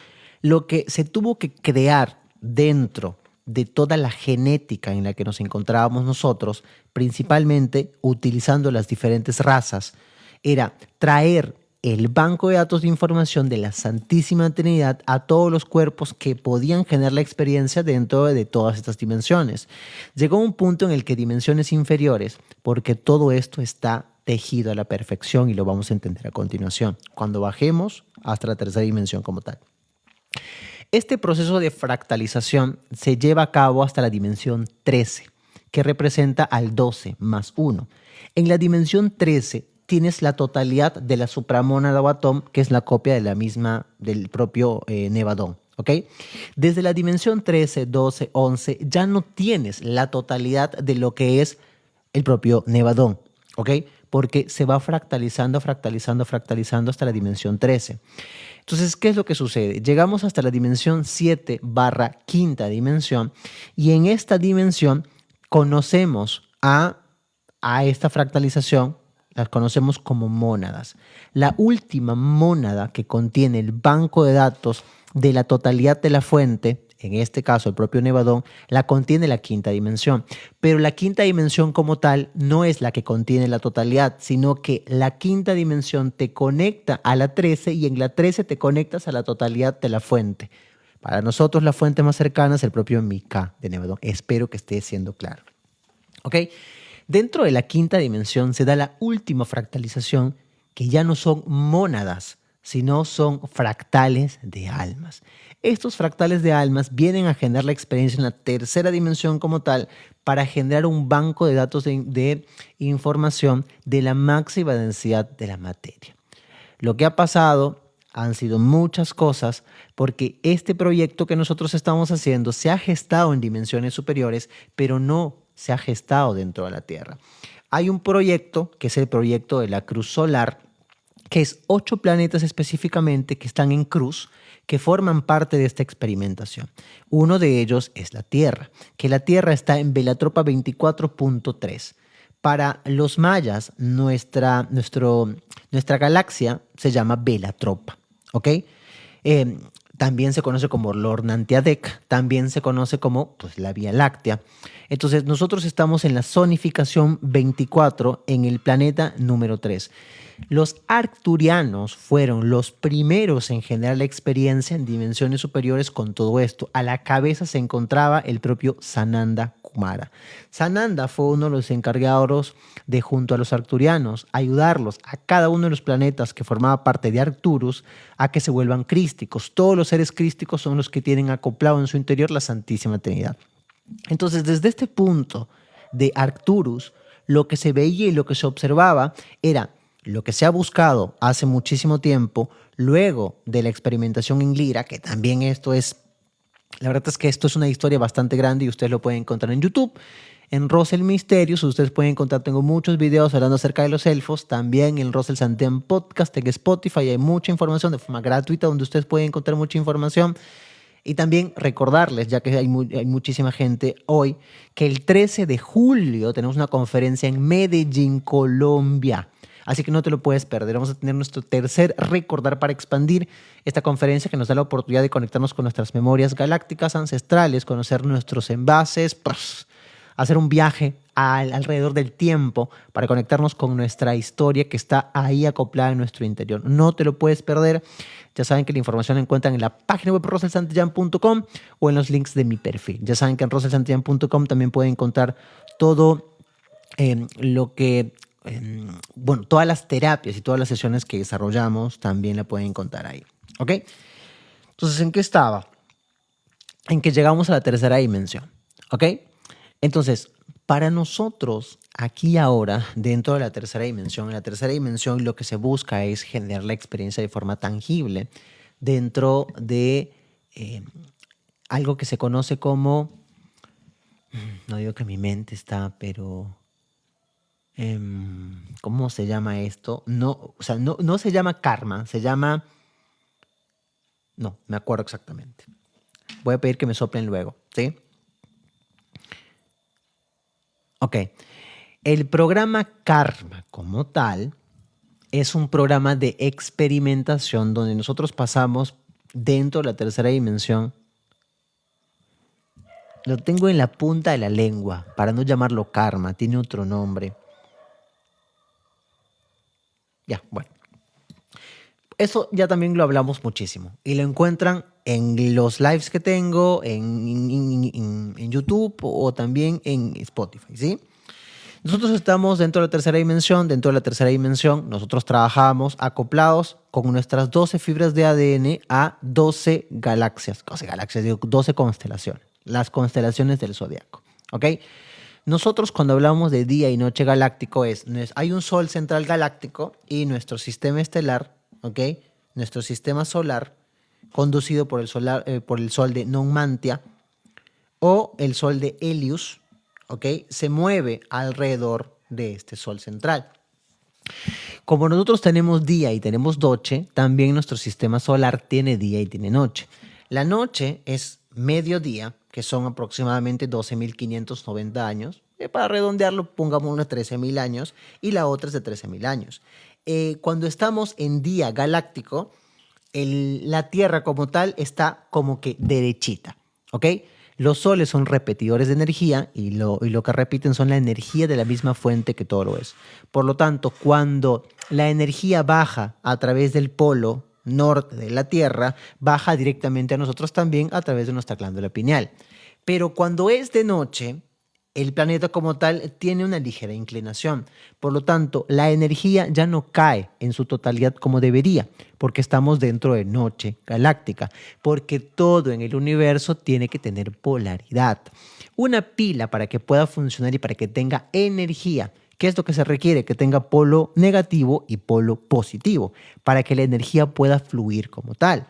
lo que se tuvo que crear dentro de toda la genética en la que nos encontrábamos nosotros, principalmente utilizando las diferentes razas, era traer el banco de datos de información de la Santísima Trinidad a todos los cuerpos que podían generar la experiencia dentro de todas estas dimensiones. Llegó un punto en el que dimensiones inferiores, porque todo esto está tejido a la perfección y lo vamos a entender a continuación, cuando bajemos hasta la tercera dimensión como tal. Este proceso de fractalización se lleva a cabo hasta la dimensión 13, que representa al 12 más 1. En la dimensión 13 tienes la totalidad de la supramónada o atón, que es la copia de la misma del propio Nevadón. ¿Ok? Desde la dimensión 13, 12, 11 ya no tienes la totalidad de lo que es el propio Nevadón. ¿Ok? Porque se va fractalizando, fractalizando, fractalizando hasta la dimensión 13. Entonces, ¿qué es lo que sucede? Llegamos hasta la dimensión 7 barra quinta dimensión y en esta dimensión conocemos a esta fractalización, las conocemos como mónadas. La última mónada que contiene el banco de datos de la totalidad de la fuente, en este caso el propio Nevadón, la contiene la quinta dimensión. Pero la quinta dimensión como tal no es la que contiene la totalidad, sino que la quinta dimensión te conecta a la 13 y en la 13 te conectas a la totalidad de la fuente. Para nosotros la fuente más cercana es el propio Micah de Nevadón. Espero que esté siendo claro. ¿Ok? Dentro de la quinta dimensión se da la última fractalización, que ya no son mónadas, sino son fractales de almas. Estos fractales de almas vienen a generar la experiencia en la tercera dimensión como tal para generar un banco de datos de información de la máxima densidad de la materia. Lo que ha pasado han sido muchas cosas, porque este proyecto que nosotros estamos haciendo se ha gestado en dimensiones superiores, pero no se ha gestado dentro de la Tierra. Hay un proyecto, que es el proyecto de la Cruz Solar, que es 8 planetas específicamente que están en cruz, que forman parte de esta experimentación. Uno de ellos es la Tierra, que la Tierra está en Velatropa 24.3. Para los mayas, nuestra galaxia se llama Velatropa, ¿ok? También se conoce como Lornantiadec, también se conoce como pues, la Vía Láctea. Entonces, nosotros estamos en la zonificación 24 en el planeta número 3. Los arcturianos fueron los primeros en generar la experiencia en dimensiones superiores con todo esto. A la cabeza se encontraba el propio Sananda Kumara. Sananda fue uno de los encargados de, junto a los arcturianos, ayudarlos a cada uno de los planetas que formaba parte de Arcturus a que se vuelvan crísticos. Todos los seres crísticos son los que tienen acoplado en su interior la Santísima Trinidad. Entonces, desde este punto de Arcturus, lo que se veía y lo que se observaba era lo que se ha buscado hace muchísimo tiempo, luego de la experimentación en Lira, que también la verdad es que esto es una historia bastante grande y ustedes lo pueden encontrar en YouTube, en Rosel Misterios, ustedes pueden encontrar, tengo muchos videos hablando acerca de los elfos, también en Rosel Santian Podcast, en Spotify hay mucha información de forma gratuita donde ustedes pueden encontrar mucha información. Y también recordarles, ya que hay muchísima gente hoy, que el 13 de julio tenemos una conferencia en Medellín, Colombia. Así que no te lo puedes perder. Vamos a tener nuestro tercer Recordar para Expandir, esta conferencia que nos da la oportunidad de conectarnos con nuestras memorias galácticas ancestrales, conocer nuestros envases, hacer un viaje alrededor del tiempo para conectarnos con nuestra historia que está ahí acoplada en nuestro interior. No te lo puedes perder. Ya saben que la información la encuentran en la página web roselsantillán.com o en los links de mi perfil. Ya saben que en roselsantillán.com también pueden encontrar todo lo que... todas las terapias y todas las sesiones que desarrollamos también la pueden encontrar ahí. ¿Ok? Entonces, ¿en qué estaba? En que llegamos a la tercera dimensión. ¿Ok? Entonces, para nosotros, aquí y ahora, dentro de la tercera dimensión, en la tercera dimensión lo que se busca es generar la experiencia de forma tangible dentro de algo que se conoce como, no digo que mi mente está, pero ¿cómo se llama esto? No, o sea, no se llama karma, se llama, no, me acuerdo exactamente. Voy a pedir que me soplen luego, ¿sí? Ok. El programa Karma como tal es un programa de experimentación donde nosotros pasamos dentro de la tercera dimensión. Lo tengo en la punta de la lengua para no llamarlo karma, tiene otro nombre. Ya, bueno. Eso ya también lo hablamos muchísimo y lo encuentran en los lives que tengo en YouTube o también en Spotify, ¿sí? Nosotros estamos dentro de la tercera dimensión. Dentro de la tercera dimensión nosotros trabajamos acoplados con nuestras 12 fibras de ADN a 12 galaxias. 12 galaxias, digo 12 constelaciones. Las constelaciones del zodiaco, ¿ok? Nosotros cuando hablamos de día y noche galáctico hay un sol central galáctico y nuestro sistema estelar, ¿ok? Nuestro sistema solar conducido por el sol de Nonmantia o el sol de Helios, ¿ok? Se mueve alrededor de este sol central. Como nosotros tenemos día y tenemos noche, también nuestro sistema solar tiene día y tiene noche. La noche es mediodía, que son aproximadamente 12.590 años. Para redondearlo, pongamos unos 13.000 años y la otra es de 13.000 años. Cuando estamos en día galáctico, la Tierra como tal está como que derechita, ¿ok? Los soles son repetidores de energía y lo que repiten son la energía de la misma fuente que todo lo es. Por lo tanto, cuando la energía baja a través del polo norte de la Tierra, baja directamente a nosotros también a través de nuestra glándula pineal. Pero cuando es de noche, el planeta como tal tiene una ligera inclinación. Por lo tanto, la energía ya no cae en su totalidad como debería, porque estamos dentro de noche galáctica, porque todo en el universo tiene que tener polaridad. Una pila para que pueda funcionar y para que tenga energía ¿Qué es lo que se requiere? Que tenga polo negativo y polo positivo para que la energía pueda fluir como tal.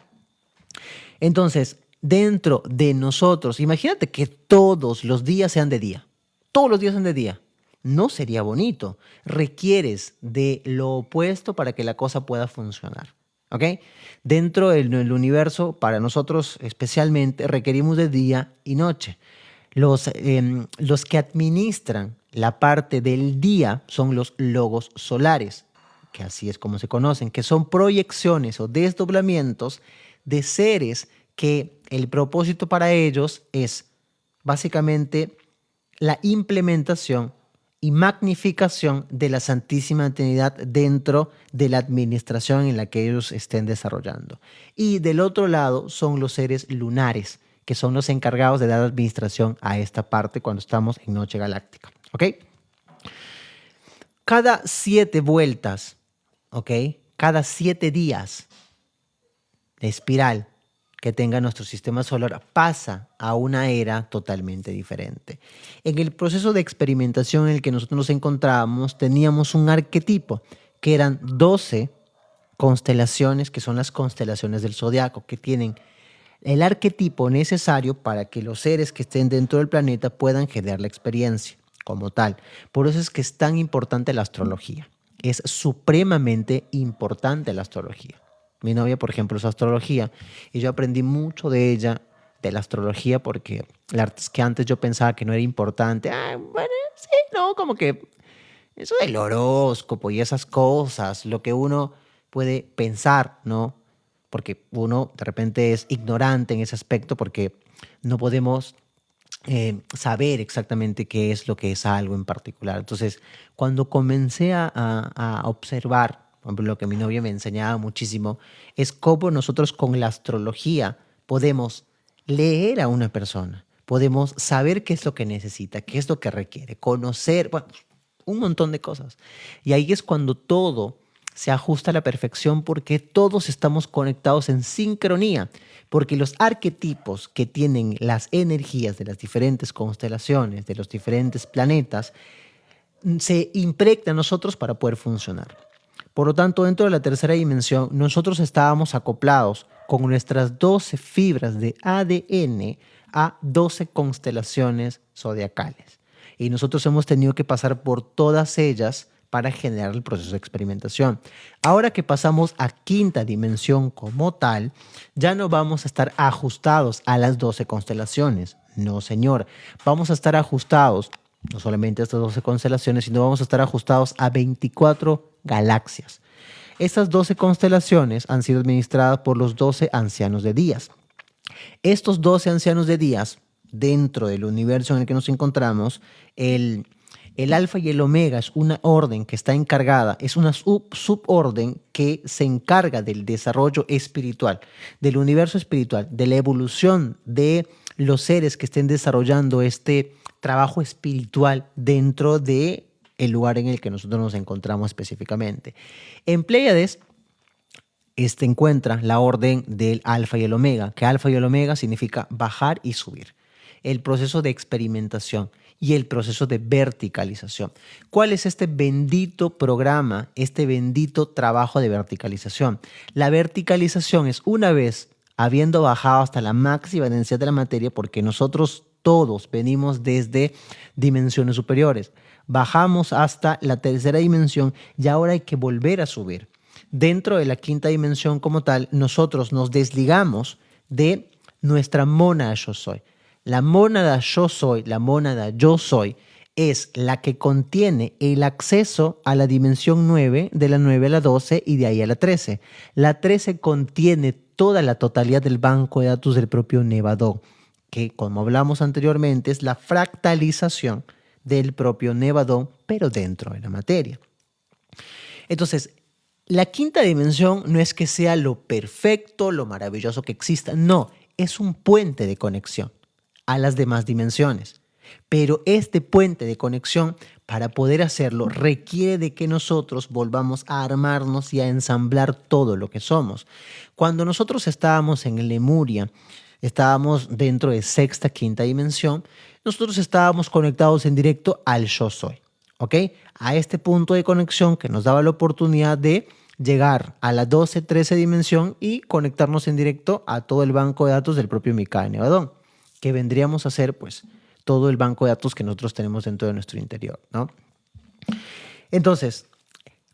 Entonces, dentro de nosotros, imagínate que todos los días sean de día. Todos los días sean de día. No sería bonito. Requieres de lo opuesto para que la cosa pueda funcionar. ¿Ok? Dentro del universo, para nosotros especialmente, requerimos de día y noche. Los que administran la parte del día son los logos solares, que así es como se conocen, que son proyecciones o desdoblamientos de seres que el propósito para ellos es básicamente la implementación y magnificación de la Santísima Trinidad dentro de la administración en la que ellos estén desarrollando. Y del otro lado son los seres lunares, que son los encargados de dar administración a esta parte cuando estamos en noche galáctica. ¿Ok? Cada 7 vueltas, ¿ok? Cada 7 días de espiral que tenga nuestro sistema solar pasa a una era totalmente diferente. En el proceso de experimentación en el que nosotros nos encontrábamos, teníamos un arquetipo que eran 12 constelaciones, que son las constelaciones del zodiaco, que tienen el arquetipo necesario para que los seres que estén dentro del planeta puedan generar la experiencia como tal. Por eso es que es tan importante la astrología. Es supremamente importante la astrología. Mi novia, por ejemplo, es astrología y yo aprendí mucho de ella, de la astrología, porque que antes yo pensaba que no era importante. Bueno, sí, no, como que eso del horóscopo y esas cosas, lo que uno puede pensar, ¿no? Porque uno de repente es ignorante en ese aspecto porque no podemos saber exactamente qué es lo que es algo en particular. Entonces, cuando comencé a observar, por ejemplo, lo que mi novia me enseñaba muchísimo, es cómo nosotros con la astrología podemos leer a una persona, podemos saber qué es lo que necesita, qué es lo que requiere, conocer, bueno, un montón de cosas. Y ahí es cuando todo se ajusta a la perfección porque todos estamos conectados en sincronía, porque los arquetipos que tienen las energías de las diferentes constelaciones, de los diferentes planetas, se impregnan a nosotros para poder funcionar. Por lo tanto, dentro de la tercera dimensión, nosotros estábamos acoplados con nuestras 12 fibras de ADN a 12 constelaciones zodiacales. Y nosotros hemos tenido que pasar por todas ellas para generar el proceso de experimentación. Ahora que pasamos a quinta dimensión como tal, ya no vamos a estar ajustados a las 12 constelaciones. No, señor. Vamos a estar ajustados no solamente a estas 12 constelaciones, sino vamos a estar ajustados a 24 galaxias. Estas 12 constelaciones han sido administradas por los 12 ancianos de días. Estos 12 ancianos de días, dentro del universo en el que nos encontramos, el alfa y el omega es una orden que está encargada, es una suborden que se encarga del desarrollo espiritual, del universo espiritual, de la evolución de los seres que estén desarrollando este trabajo espiritual dentro de el lugar en el que nosotros nos encontramos específicamente. En Pléyades encuentra la orden del alfa y el omega, que alfa y el omega significa bajar y subir. El proceso de experimentación y el proceso de verticalización. ¿Cuál es este bendito programa, este bendito trabajo de verticalización? La verticalización es una vez habiendo bajado hasta la máxima densidad de la materia, porque nosotros todos venimos desde dimensiones superiores. Bajamos hasta la tercera dimensión y ahora hay que volver a subir. Dentro de la quinta dimensión como tal, nosotros nos desligamos de nuestra mónada yo soy. La mónada yo soy, la mónada yo soy, es la que contiene el acceso a la dimensión 9, de la 9 a la 12 y de ahí a la 13. La 13 contiene toda la totalidad del banco de datos del propio Nevadón, que como hablamos anteriormente es la fractalización del propio Nevadón, pero dentro de la materia. Entonces, la quinta dimensión no es que sea lo perfecto, lo maravilloso que exista, no, es un puente de conexión a las demás dimensiones. Pero este puente de conexión, para poder hacerlo, requiere de que nosotros volvamos a armarnos y a ensamblar todo lo que somos. Cuando nosotros estábamos en Lemuria, estábamos dentro de sexta, quinta dimensión, nosotros estábamos conectados en directo al yo soy. ¿ok? A este punto de conexión que nos daba la oportunidad de llegar a la 12, 13 dimensión y conectarnos en directo a todo el banco de datos del propio Micae Nevadón, que vendríamos a ser pues todo el banco de datos que nosotros tenemos dentro de nuestro interior, ¿no? Entonces,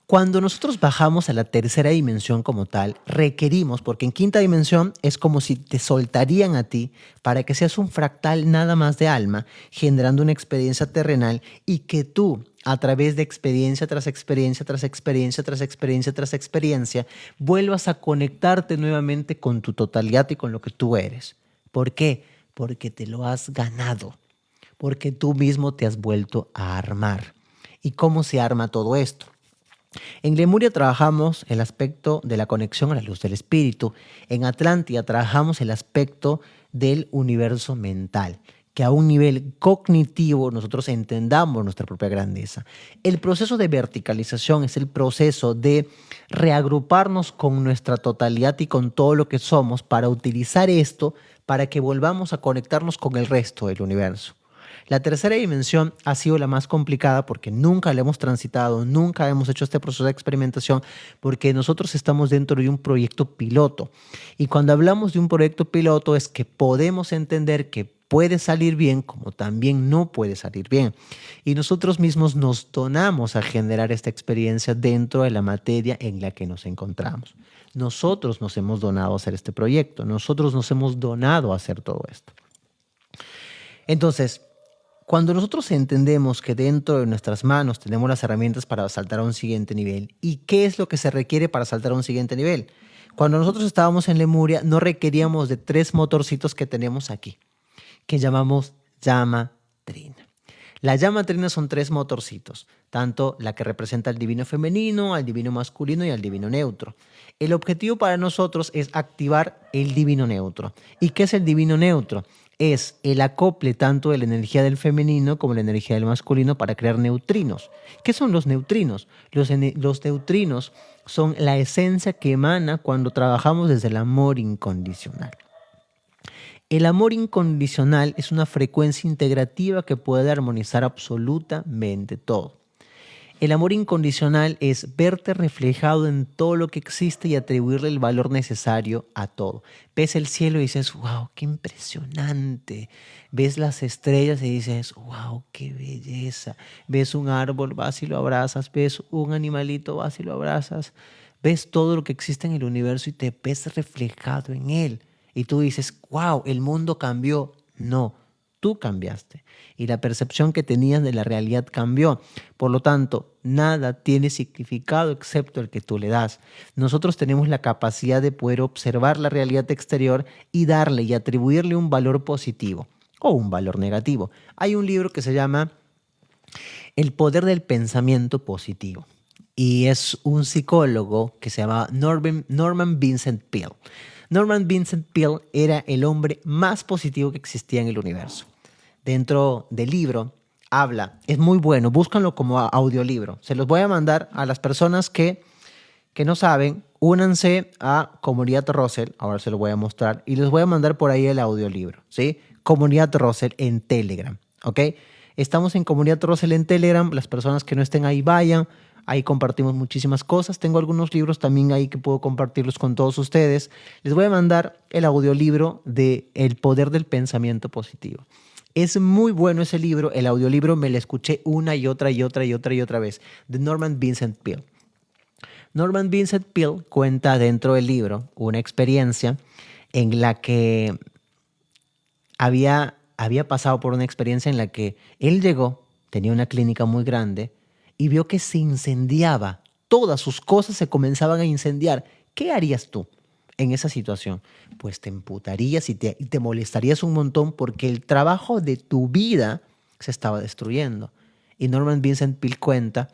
cuando nosotros bajamos a la tercera dimensión como tal, requerimos, porque en quinta dimensión es como si te soltarían a ti para que seas un fractal nada más de alma, generando una experiencia terrenal y que tú, a través de experiencia tras experiencia, tras experiencia, tras experiencia, tras experiencia, vuelvas a conectarte nuevamente con tu totalidad y con lo que tú eres. ¿Por qué? Porque te lo has ganado, porque tú mismo te has vuelto a armar. ¿Y cómo se arma todo esto? En Lemuria trabajamos el aspecto de la conexión a la luz del espíritu. En Atlántida trabajamos el aspecto del universo mental, que a un nivel cognitivo nosotros entendamos nuestra propia grandeza. El proceso de verticalización es el proceso de reagruparnos con nuestra totalidad y con todo lo que somos para utilizar esto para que volvamos a conectarnos con el resto del universo. La tercera dimensión ha sido la más complicada porque nunca la hemos transitado, nunca hemos hecho este proceso de experimentación porque nosotros estamos dentro de un proyecto piloto. Y cuando hablamos de un proyecto piloto es que podemos entender que puede salir bien como también no puede salir bien. Y nosotros mismos nos donamos a generar esta experiencia dentro de la materia en la que nos encontramos. Nosotros nos hemos donado a hacer este proyecto, nosotros nos hemos donado a hacer todo esto. Entonces, cuando nosotros entendemos que dentro de nuestras manos tenemos las herramientas para saltar a un siguiente nivel, ¿y qué es lo que se requiere para saltar a un siguiente nivel? Cuando nosotros estábamos en Lemuria, no requeríamos de 3 motorcitos que tenemos aquí, que llamamos llama trina. La llama trina son 3 motorcitos, tanto la que representa al divino femenino, al divino masculino y al divino neutro. El objetivo para nosotros es activar el divino neutro. ¿Y qué es el divino neutro? Es el acople tanto de la energía del femenino como la energía del masculino para crear neutrinos. ¿Qué son los neutrinos? Los neutrinos son la esencia que emana cuando trabajamos desde el amor incondicional. El amor incondicional es una frecuencia integrativa que puede armonizar absolutamente todo. El amor incondicional es verte reflejado en todo lo que existe y atribuirle el valor necesario a todo. Ves el cielo y dices, wow, qué impresionante. Ves las estrellas y dices, wow, qué belleza. Ves un árbol, vas y lo abrazas. Ves un animalito, vas y lo abrazas. Ves todo lo que existe en el universo y te ves reflejado en él. Y tú dices, wow, el mundo cambió. No, tú cambiaste. Y la percepción que tenías de la realidad cambió. Por lo tanto, nada tiene significado excepto el que tú le das. Nosotros tenemos la capacidad de poder observar la realidad exterior y darle y atribuirle un valor positivo o un valor negativo. Hay un libro que se llama El poder del pensamiento positivo. Y es un psicólogo que se llama Norman Vincent Peale. Norman Vincent Peale era el hombre más positivo que existía en el universo. Dentro del libro habla, es muy bueno, búscanlo como audiolibro. Se los voy a mandar a las personas que no saben, únanse a Comunidad Russell, ahora se lo voy a mostrar, y les voy a mandar por ahí el audiolibro, ¿sí? Comunidad Russell en Telegram, ¿ok? Estamos en Comunidad Russell en Telegram, las personas que no estén ahí vayan, ahí compartimos muchísimas cosas, tengo algunos libros también ahí que puedo compartirlos con todos ustedes. Les voy a mandar el audiolibro de El poder del pensamiento positivo. Es muy bueno ese libro, el audiolibro me lo escuché una y otra vez, de Norman Vincent Peale. Norman Vincent Peale cuenta dentro del libro una experiencia en la que había pasado por una experiencia en la que él llegó, tenía una clínica muy grande y vio que se incendiaba, todas sus cosas se comenzaban a incendiar. ¿Qué harías tú en esa situación? Pues te emputarías y te molestarías un montón porque el trabajo de tu vida se estaba destruyendo. Y Norman Vincent Peale cuenta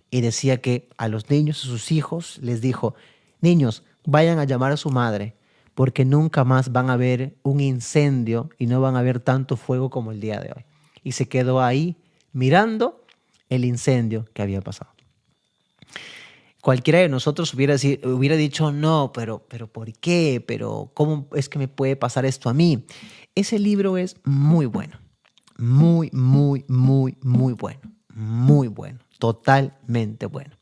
y decía que a los niños, a sus hijos, les dijo, niños, vayan a llamar a su madre porque nunca más van a ver un incendio y no van a ver tanto fuego como el día de hoy. Y se quedó ahí mirando el incendio que había pasado. Cualquiera de nosotros hubiera dicho, no, pero ¿por qué? Pero ¿cómo es que me puede pasar esto a mí? Ese libro es muy bueno. Muy, muy, muy, muy bueno. muy bueno, totalmente bueno.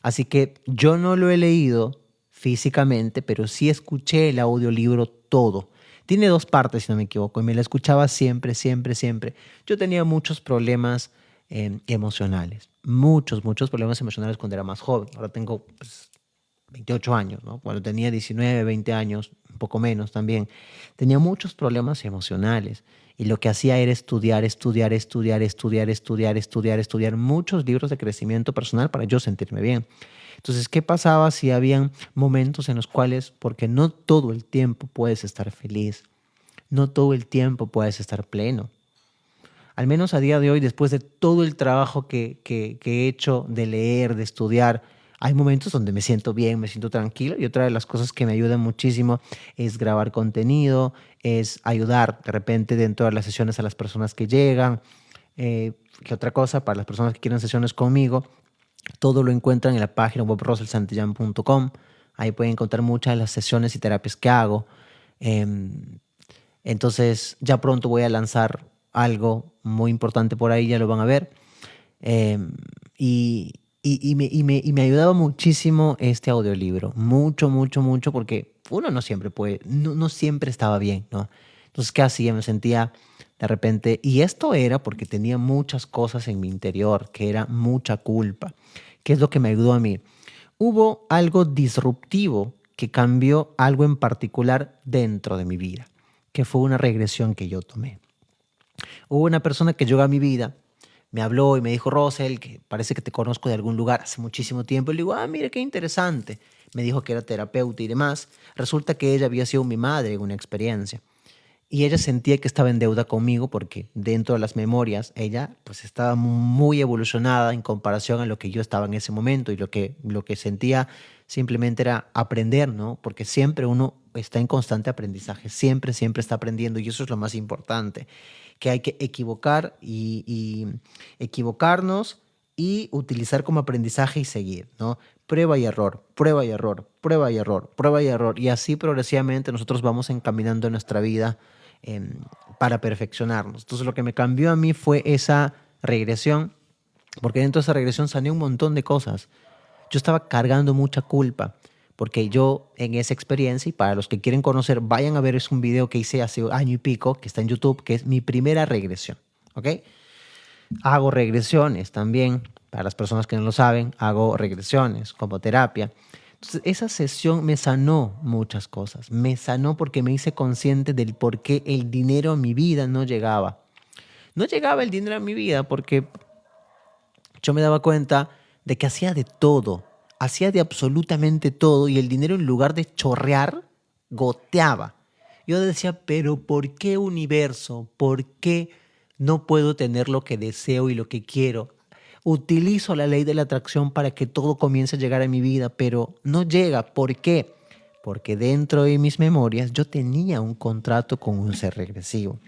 Así que yo no lo he leído físicamente, pero sí escuché el audiolibro todo. Tiene dos partes, si no me equivoco, y me la escuchaba siempre, siempre, siempre. Yo tenía muchos problemas emocionales, muchos problemas emocionales cuando era más joven. Ahora tengo pues, 28 años, ¿no? Cuando tenía 19, 20 años, un poco menos también, tenía muchos problemas emocionales. Y lo que hacía era estudiar muchos libros de crecimiento personal para yo sentirme bien. Entonces, ¿qué pasaba si habían momentos en los cuales, porque no todo el tiempo puedes estar feliz, no todo el tiempo puedes estar pleno? Al menos a día de hoy, después de todo el trabajo que he hecho de leer, de estudiar, hay momentos donde me siento bien, me siento tranquilo, y otra de las cosas que me ayuda muchísimo es grabar contenido, es ayudar de repente dentro de las sesiones a las personas que llegan. ¿Qué otra cosa? Para las personas que quieren sesiones conmigo, todo lo encuentran en la página web roselsantillán.com. Ahí pueden encontrar muchas de las sesiones y terapias que hago. Em, entonces, ya pronto voy a lanzar algo muy importante por ahí, ya lo van a ver. Eh, y me ayudaba muchísimo este audiolibro. Mucho, porque uno no siempre puede, no siempre estaba bien, ¿no? Entonces, ¿qué hacía? Me sentía de repente, y esto era porque tenía muchas cosas en mi interior, que era mucha culpa. ¿Qué es lo que me ayudó a mí? Hubo algo disruptivo que cambió algo en particular dentro de mi vida, que fue una regresión que yo tomé. Hubo una persona que llegó a mi vida, me habló y me dijo, Rosel, que parece que te conozco de algún lugar hace muchísimo tiempo. Y le digo, mire, qué interesante. Me dijo que era terapeuta y demás. Resulta que ella había sido mi madre en una experiencia. Y ella sentía que estaba en deuda conmigo porque dentro de las memorias ella pues estaba muy evolucionada en comparación a lo que yo estaba en ese momento, y lo que sentía simplemente era aprender, ¿no? Porque siempre uno está en constante aprendizaje, siempre está aprendiendo, y eso es lo más importante, que hay que y equivocarnos y utilizar como aprendizaje y seguir, ¿no? Prueba y error, prueba y error, prueba y error, prueba y error. Y así progresivamente nosotros vamos encaminando nuestra vida em, para perfeccionarnos. Entonces lo que me cambió a mí fue esa regresión, porque dentro de esa regresión sané un montón de cosas. Yo estaba cargando mucha culpa, porque yo en esa experiencia, y para los que quieren conocer, vayan a ver, es un video que hice hace año y pico, que está en YouTube, que es mi primera regresión, ¿ok? Hago regresiones también, para las personas que no lo saben, hago regresiones como terapia. Entonces, esa sesión me sanó muchas cosas. Me sanó porque me hice consciente del por qué el dinero a mi vida no llegaba. No llegaba el dinero a mi vida porque yo me daba cuenta de que hacía de absolutamente todo, y el dinero, en lugar de chorrear, goteaba. Yo decía, pero ¿por qué, universo? ¿Por qué no puedo tener lo que deseo y lo que quiero? Utilizo la ley de la atracción para que todo comience a llegar a mi vida, pero no llega. ¿Por qué? Porque dentro de mis memorias yo tenía un contrato con un ser regresivo.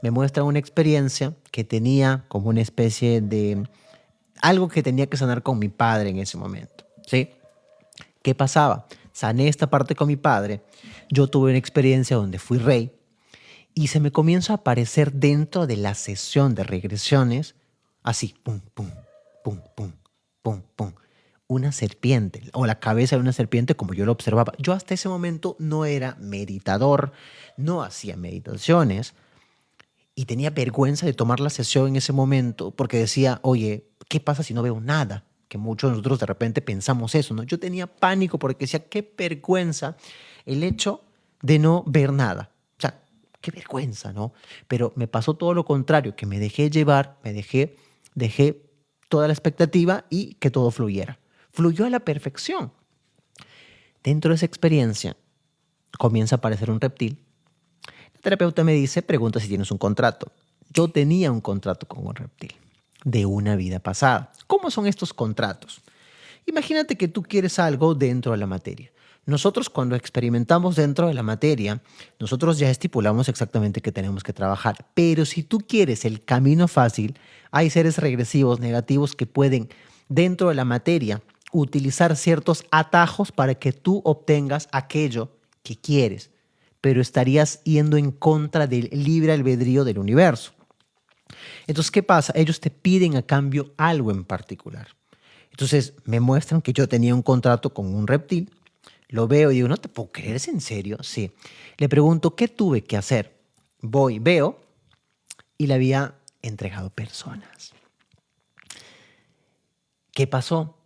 Me muestra una experiencia que tenía como una especie de algo que tenía que sanar con mi padre en ese momento, ¿sí? ¿Qué pasaba? Sané esta parte con mi padre. Yo tuve una experiencia donde fui rey y se me comienza a aparecer dentro de la sesión de regresiones, así, pum, pum, pum, pum, pum, pum, una serpiente, o la cabeza de una serpiente, como yo lo observaba. Yo hasta ese momento no era meditador, no hacía meditaciones, y tenía vergüenza de tomar la sesión en ese momento porque decía, oye, ¿qué pasa si no veo nada? Que muchos de nosotros de repente pensamos eso, ¿no? Yo tenía pánico porque decía, qué vergüenza el hecho de no ver nada. O sea, qué vergüenza, ¿no? Pero me pasó todo lo contrario, que me dejé llevar, dejé toda la expectativa y que todo fluyera. Fluyó a la perfección. Dentro de esa experiencia comienza a aparecer un reptil. El terapeuta me dice, pregunta si tienes un contrato. Yo tenía un contrato con un reptil de una vida pasada. ¿Cómo son estos contratos? Imagínate que tú quieres algo dentro de la materia. Nosotros, cuando experimentamos dentro de la materia, nosotros ya estipulamos exactamente qué tenemos que trabajar. Pero si tú quieres el camino fácil, hay seres regresivos negativos que pueden, dentro de la materia, utilizar ciertos atajos para que tú obtengas aquello que quieres, pero estarías yendo en contra del libre albedrío del universo. Entonces, ¿qué pasa? Ellos te piden a cambio algo en particular. Entonces, me muestran que yo tenía un contrato con un reptil. Lo veo y digo, no te puedo creer, ¿es en serio? Sí. Le pregunto, ¿qué tuve que hacer? Voy, veo y le había entregado personas. ¿Qué pasó?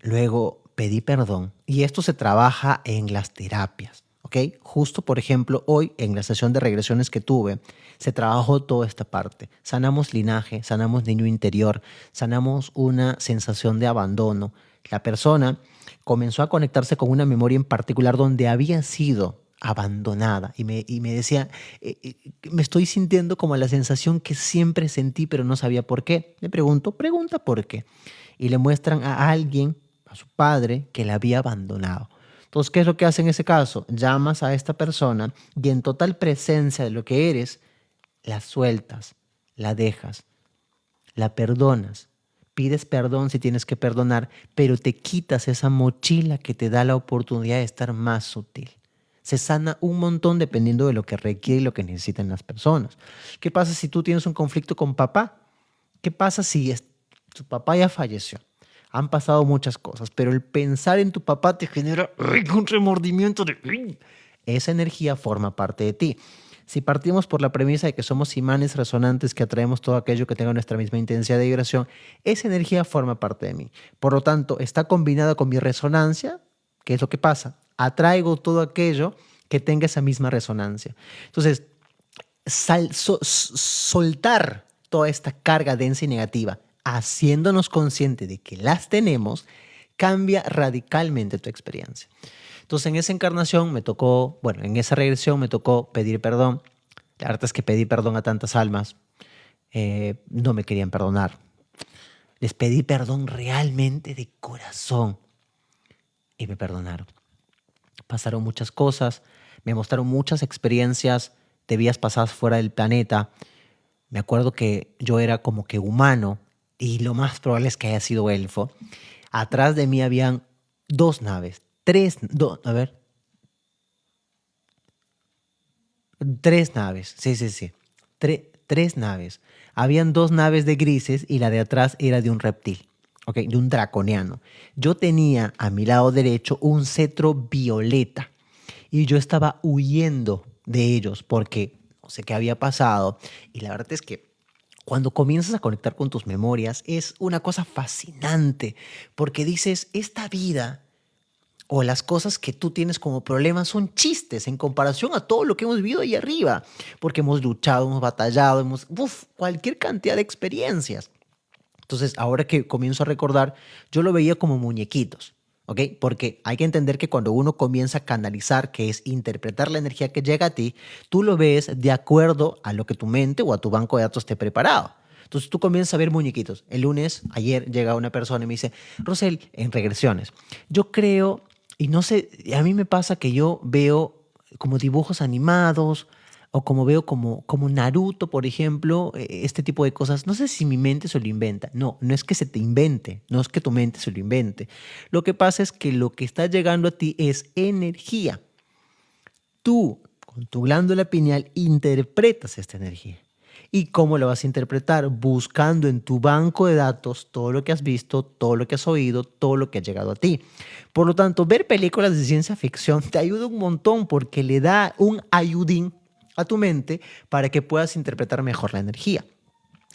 Luego pedí perdón y esto se trabaja en las terapias, ¿ok? Justo, por ejemplo, hoy en la sesión de regresiones que tuve, se trabajó toda esta parte. Sanamos linaje, sanamos niño interior, sanamos una sensación de abandono. La persona comenzó a conectarse con una memoria en particular donde había sido abandonada y me decía, me estoy sintiendo como la sensación que siempre sentí, pero no sabía por qué. Le pregunto, pregunta por qué. Y le muestran a alguien, a su padre, que la había abandonado. Entonces, ¿qué es lo que hace en ese caso? Llamas a esta persona y en total presencia de lo que eres, la sueltas, la dejas, la perdonas, pides perdón si tienes que perdonar, pero te quitas esa mochila que te da la oportunidad de estar más sutil. Se sana un montón dependiendo de lo que requiere y lo que necesitan las personas. ¿Qué pasa si tú tienes un conflicto con papá? ¿Qué pasa si tu papá ya falleció? Han pasado muchas cosas, pero el pensar en tu papá te genera un remordimiento de... Esa energía forma parte de ti. Si partimos por la premisa de que somos imanes resonantes que atraemos todo aquello que tenga nuestra misma intensidad de vibración, esa energía forma parte de mí. Por lo tanto, está combinada con mi resonancia. ¿Qué es lo que pasa? Atraigo todo aquello que tenga esa misma resonancia. Entonces, soltar toda esta carga densa y negativa, haciéndonos consciente de que las tenemos, cambia radicalmente tu experiencia. Entonces, en esa encarnación me tocó, bueno, en esa regresión me tocó pedir perdón. La verdad es que pedí perdón a tantas almas, no me querían perdonar. Les pedí perdón realmente de corazón y me perdonaron. Pasaron muchas cosas, me mostraron muchas experiencias de vidas pasadas fuera del planeta. Me acuerdo que yo era como que humano y lo más probable es que haya sido elfo. Atrás de mí habían dos naves, tres naves, sí. Tres naves. Habían dos naves de grises y la de atrás era de un reptil, ¿ok? De un draconiano. Yo tenía a mi lado derecho un cetro violeta y yo estaba huyendo de ellos porque no sé qué había pasado. Y la verdad es que cuando comienzas a conectar con tus memorias es una cosa fascinante porque dices, esta vida o las cosas que tú tienes como problemas son chistes en comparación a todo lo que hemos vivido ahí arriba, porque hemos luchado, hemos batallado, cualquier cantidad de experiencias. Entonces, ahora que comienzo a recordar, yo lo veía como muñequitos, ¿ok? Porque hay que entender que cuando uno comienza a canalizar, que es interpretar la energía que llega a ti, tú lo ves de acuerdo a lo que tu mente o a tu banco de datos esté preparado. Entonces tú comienzas a ver muñequitos. El lunes, ayer, llega una persona y me dice, Rosel, en regresiones, yo creo, y no sé, a mí me pasa que yo veo como dibujos animados o como veo como Naruto, por ejemplo, este tipo de cosas. No sé si mi mente se lo inventa. No, no es que se te invente, no es que tu mente se lo invente. Lo que pasa es que lo que está llegando a ti es energía. Tú, con tu glándula pineal, interpretas esta energía. ¿Y cómo lo vas a interpretar? Buscando en tu banco de datos todo lo que has visto, todo lo que has oído, todo lo que ha llegado a ti. Por lo tanto, ver películas de ciencia ficción te ayuda un montón porque le da un ayudín a tu mente para que puedas interpretar mejor la energía.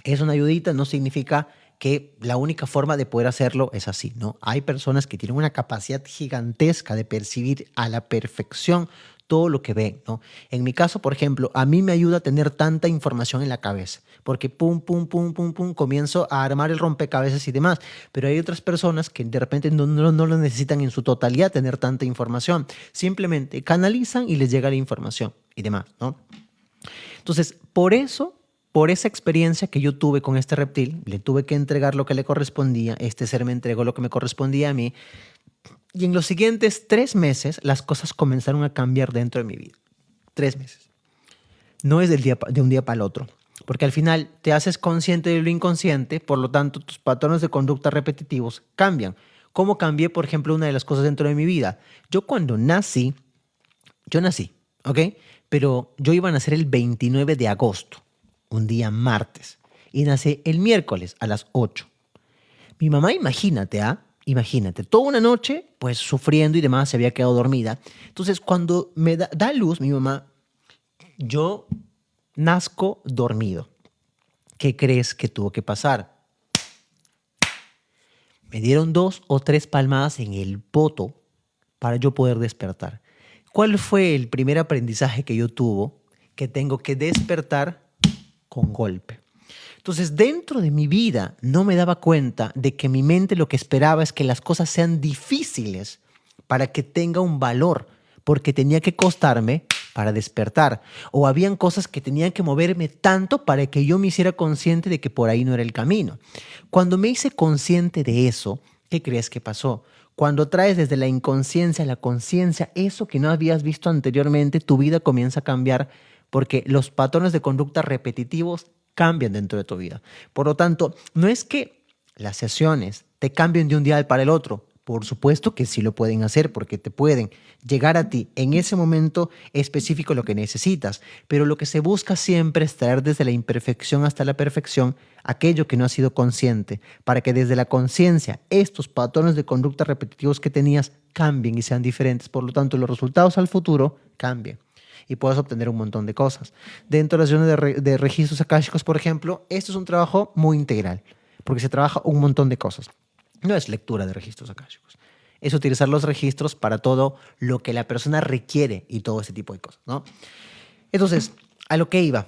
Es una ayudita, no significa que la única forma de poder hacerlo es así, ¿no? Hay personas que tienen una capacidad gigantesca de percibir a la perfección todo lo que ven, ¿no? En mi caso, por ejemplo, a mí me ayuda a tener tanta información en la cabeza, porque pum, comienzo a armar el rompecabezas y demás, pero hay otras personas que de repente no lo necesitan en su totalidad tener tanta información, simplemente canalizan y les llega la información y demás, ¿no? Entonces, por esa experiencia que yo tuve con este reptil, le tuve que entregar lo que le correspondía, este ser me entregó lo que me correspondía a mí, y en los siguientes 3 meses las cosas comenzaron a cambiar dentro de mi vida. 3 meses. No es de un día para el otro, porque al final te haces consciente de lo inconsciente, por lo tanto tus patrones de conducta repetitivos cambian. ¿Cómo cambié, por ejemplo, una de las cosas dentro de mi vida? Yo cuando yo nací, ¿ok? Pero yo iba a nacer el 29 de agosto, un día martes y nace el miércoles a las 8. Mi mamá, imagínate, imagínate, toda una noche pues sufriendo y demás, se había quedado dormida. Entonces cuando me da luz mi mamá, yo nazco dormido. ¿Qué crees que tuvo que pasar? Me dieron 2 o 3 palmadas en el poto para yo poder despertar. ¿Cuál fue el primer aprendizaje que yo tuve? Que tengo que despertar con golpe. Entonces, dentro de mi vida no me daba cuenta de que mi mente lo que esperaba es que las cosas sean difíciles para que tenga un valor, porque tenía que costarme para despertar. O habían cosas que tenían que moverme tanto para que yo me hiciera consciente de que por ahí no era el camino. Cuando me hice consciente de eso, ¿qué crees que pasó? Cuando traes desde la inconsciencia a la conciencia eso que no habías visto anteriormente, tu vida comienza a cambiar porque los patrones de conducta repetitivos cambian dentro de tu vida. Por lo tanto, no es que las sesiones te cambien de un día para el otro. Por supuesto que sí lo pueden hacer porque te pueden llegar a ti en ese momento específico lo que necesitas, pero lo que se busca siempre es traer desde la imperfección hasta la perfección aquello que no has sido consciente, para que desde la conciencia estos patrones de conducta repetitivos que tenías cambien y sean diferentes. Por lo tanto, los resultados al futuro cambien y puedas obtener un montón de cosas. Dentro de las sesiones de registros akáshicos, por ejemplo, esto es un trabajo muy integral porque se trabaja un montón de cosas. No es lectura de registros akáshicos. Es utilizar los registros para todo lo que la persona requiere y todo ese tipo de cosas, ¿no? Entonces, a lo que iba.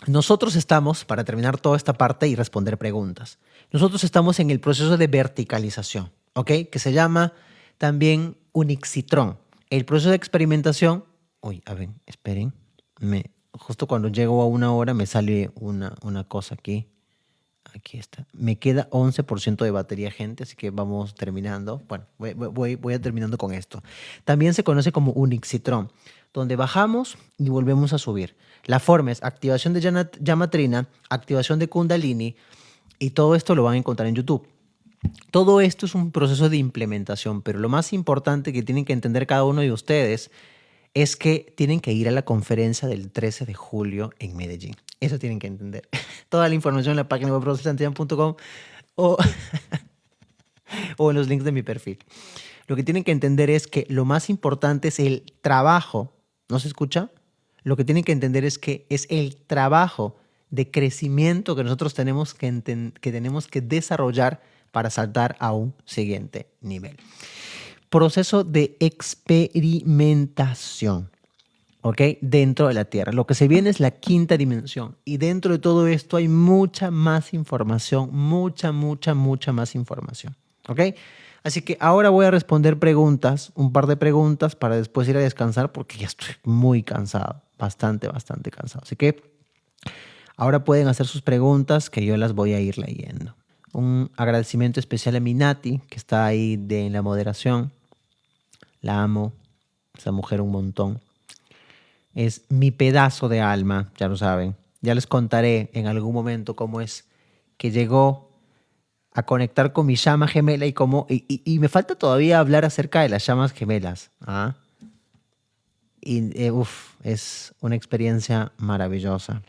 Nosotros estamos, para terminar toda esta parte y responder preguntas, nosotros estamos en el proceso de verticalización, ¿ok? Que se llama también Unixitrón. El proceso de experimentación... Uy, a ver, esperen. Justo cuando llego a 1 hora me sale una cosa aquí. Aquí está. Me queda 11% de batería, gente, así que vamos terminando. Bueno, voy terminando con esto. También se conoce como Unixitrón, donde bajamos y volvemos a subir. La forma es activación de llama trina, activación de Kundalini, y todo esto lo van a encontrar en YouTube. Todo esto es un proceso de implementación, pero lo más importante que tienen que entender cada uno de ustedes es que tienen que ir a la conferencia del 13 de julio en Medellín. Eso tienen que entender. Toda la información en la página web roselsantillan.com o, o en los links de mi perfil. Lo que tienen que entender es que lo más importante es el trabajo. ¿No se escucha? Lo que tienen que entender es que es el trabajo de crecimiento que nosotros tenemos que tenemos que desarrollar para saltar a un siguiente nivel. Proceso de experimentación, ¿ok? Dentro de la Tierra. Lo que se viene es la 5ª dimensión. Y dentro de todo esto hay mucha más información, mucha más información, ¿ok? Así que ahora voy a responder preguntas, un par de preguntas para después ir a descansar porque ya estoy muy cansado, bastante cansado. Así que ahora pueden hacer sus preguntas que yo las voy a ir leyendo. Un agradecimiento especial a mi Nati, que está ahí en la moderación. La amo, esa mujer un montón. Es mi pedazo de alma, ya lo saben. Ya les contaré en algún momento cómo es que llegó a conectar con mi llama gemela y me falta todavía hablar acerca de las llamas gemelas. Es una experiencia maravillosa.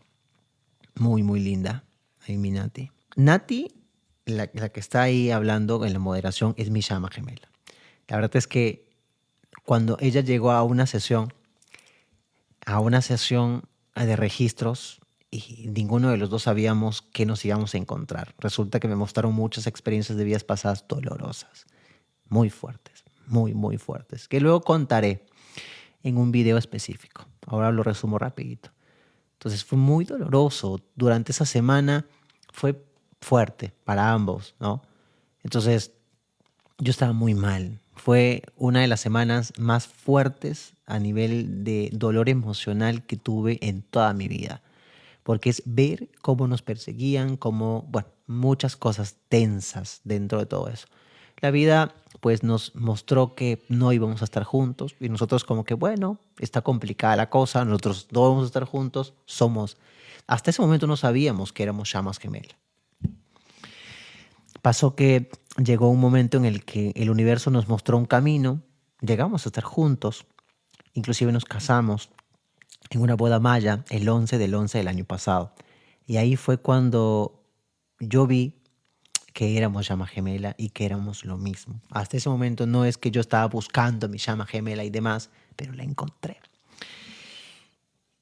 Muy linda. Ahí mi Nati. Nati, la que está ahí hablando en la moderación, es mi llama gemela. La verdad es que cuando ella llegó a una sesión de registros y ninguno de los dos sabíamos qué nos íbamos a encontrar. Resulta que me mostraron muchas experiencias de vidas pasadas dolorosas, muy fuertes, muy fuertes, que luego contaré en un video específico. Ahora lo resumo rapidito. Entonces fue muy doloroso. Durante esa semana fue fuerte para ambos, ¿no? Entonces yo estaba muy mal. Fue una de las semanas más fuertes a nivel de dolor emocional que tuve en toda mi vida. Porque es ver cómo nos perseguían, muchas cosas tensas dentro de todo eso. La vida pues nos mostró que no íbamos a estar juntos y nosotros como que está complicada la cosa, nosotros no vamos a estar juntos, hasta ese momento no sabíamos que éramos llamas gemelas. Pasó que llegó un momento en el que el universo nos mostró un camino, llegamos a estar juntos, inclusive nos casamos. en una boda maya el 11 del 11 del año pasado. Y ahí fue cuando yo vi que éramos llama gemela y que éramos lo mismo. Hasta ese momento no es que yo estaba buscando mi llama gemela y demás, pero la encontré.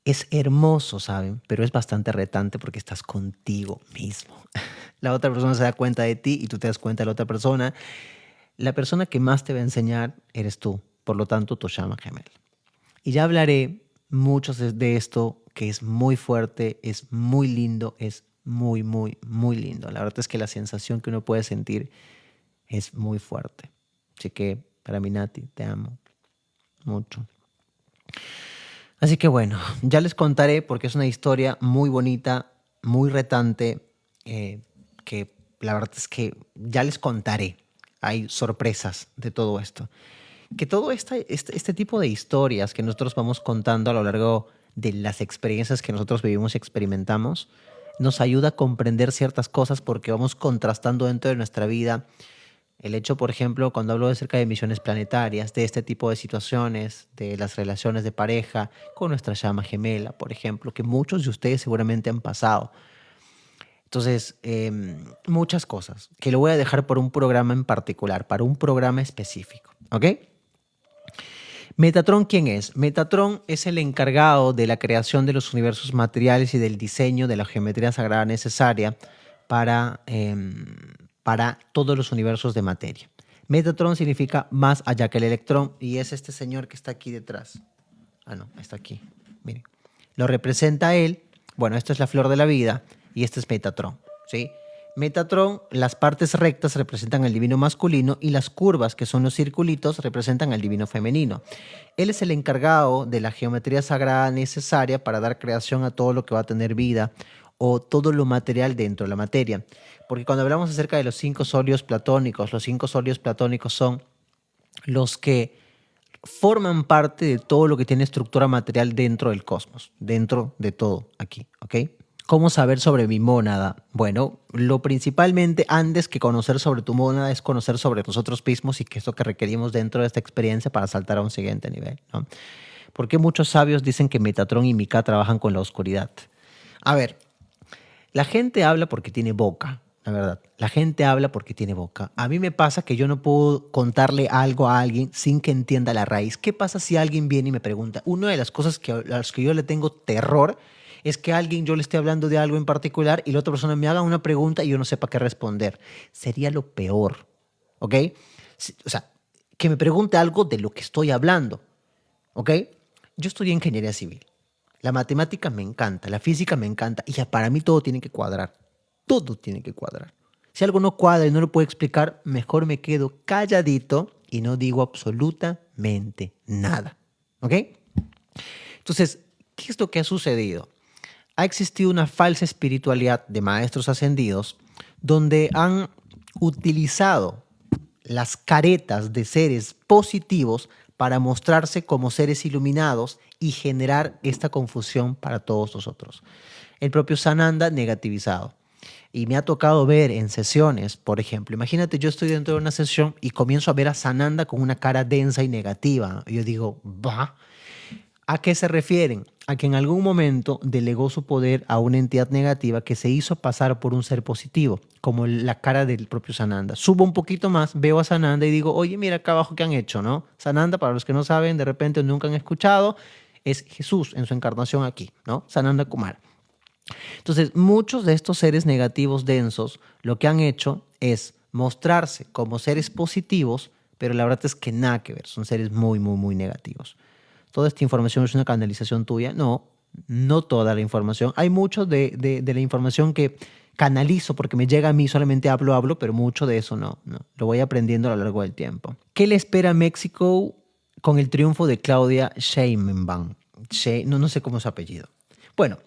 Es hermoso, ¿saben? Pero es bastante retante porque estás contigo mismo. La otra persona se da cuenta de ti y tú te das cuenta de la otra persona. La persona que más te va a enseñar eres tú, por lo tanto, tu llama gemela. Y ya hablaré mucho de esto, que es muy fuerte, es muy lindo, es muy, muy, muy lindo. La verdad es que la sensación que uno puede sentir es muy fuerte. Así que, para mí, Nati, te amo mucho. Así que bueno, ya les contaré porque es una historia muy bonita, muy retante, que la verdad es que ya les contaré. Hay sorpresas de todo esto. Que todo este tipo de historias que nosotros vamos contando a lo largo de las experiencias que nosotros vivimos y experimentamos, nos ayuda a comprender ciertas cosas porque vamos contrastando dentro de nuestra vida. El hecho, por ejemplo, cuando hablo acerca de misiones planetarias, de este tipo de situaciones, de las relaciones de pareja con nuestra llama gemela, por ejemplo, que muchos de ustedes seguramente han pasado. Entonces, muchas cosas que lo voy a dejar por un programa en particular, para un programa específico, ¿ok? Metatron, ¿quién es? Metatron es el encargado de la creación de los universos materiales y del diseño de la geometría sagrada necesaria para todos los universos de materia. Metatron significa más allá que el electrón y es este señor que está aquí detrás. Ah, no, está aquí. Miren. Lo representa él. Bueno, esto es la flor de la vida y este es Metatron, ¿sí? Metatron, las partes rectas representan al divino masculino y las curvas, que son los circulitos, representan al divino femenino. Él es el encargado de la geometría sagrada necesaria para dar creación a todo lo que va a tener vida o todo lo material dentro de la materia. Porque cuando hablamos acerca de los 5 sólidos platónicos, los 5 sólidos platónicos son los que forman parte de todo lo que tiene estructura material dentro del cosmos, dentro de todo aquí, ¿ok? ¿Cómo saber sobre mi mónada? Bueno, lo principalmente antes que conocer sobre tu mónada es conocer sobre nosotros mismos y qué es lo que requerimos dentro de esta experiencia para saltar a un siguiente nivel, ¿no? Porque muchos sabios dicen que Metatron y Mika trabajan con la oscuridad. A ver, la gente habla porque tiene boca, la verdad. La gente habla porque tiene boca. A mí me pasa que yo no puedo contarle algo a alguien sin que entienda la raíz. ¿Qué pasa si alguien viene y me pregunta? Una de las cosas a las que yo le tengo terror es que yo le esté hablando de algo en particular y la otra persona me haga una pregunta y yo no sepa qué responder. Sería lo peor, ¿ok? O sea, que me pregunte algo de lo que estoy hablando, ¿ok? Yo estudié ingeniería civil. La matemática me encanta, la física me encanta y ya para mí todo tiene que cuadrar. Todo tiene que cuadrar. Si algo no cuadra y no lo puedo explicar, mejor me quedo calladito y no digo absolutamente nada. ¿Ok? Entonces, ¿qué es lo que ha sucedido? Ha existido una falsa espiritualidad de maestros ascendidos donde han utilizado las caretas de seres positivos para mostrarse como seres iluminados y generar esta confusión para todos nosotros. El propio Sananda negativizado. Y me ha tocado ver en sesiones, por ejemplo, imagínate, yo estoy dentro de una sesión y comienzo a ver a Sananda con una cara densa y negativa. Y yo digo, ¿va? ¿A qué se refieren? A que en algún momento delegó su poder a una entidad negativa que se hizo pasar por un ser positivo, como la cara del propio Sananda. Subo un poquito más, veo a Sananda y digo, oye, mira acá abajo qué han hecho, ¿no? Sananda, para los que no saben, de repente nunca han escuchado, es Jesús en su encarnación aquí, ¿no? Sananda Kumara. Entonces, muchos de estos seres negativos densos lo que han hecho es mostrarse como seres positivos, pero la verdad es que nada que ver, son seres muy, muy, muy negativos. ¿Toda esta información es una canalización tuya? No, no toda la información. Hay mucho de la información que canalizo porque me llega a mí, solamente hablo, pero mucho de eso no. Lo voy aprendiendo a lo largo del tiempo. ¿Qué le espera a México con el triunfo de Claudia Sheinbaum? No sé cómo es su apellido. Bueno,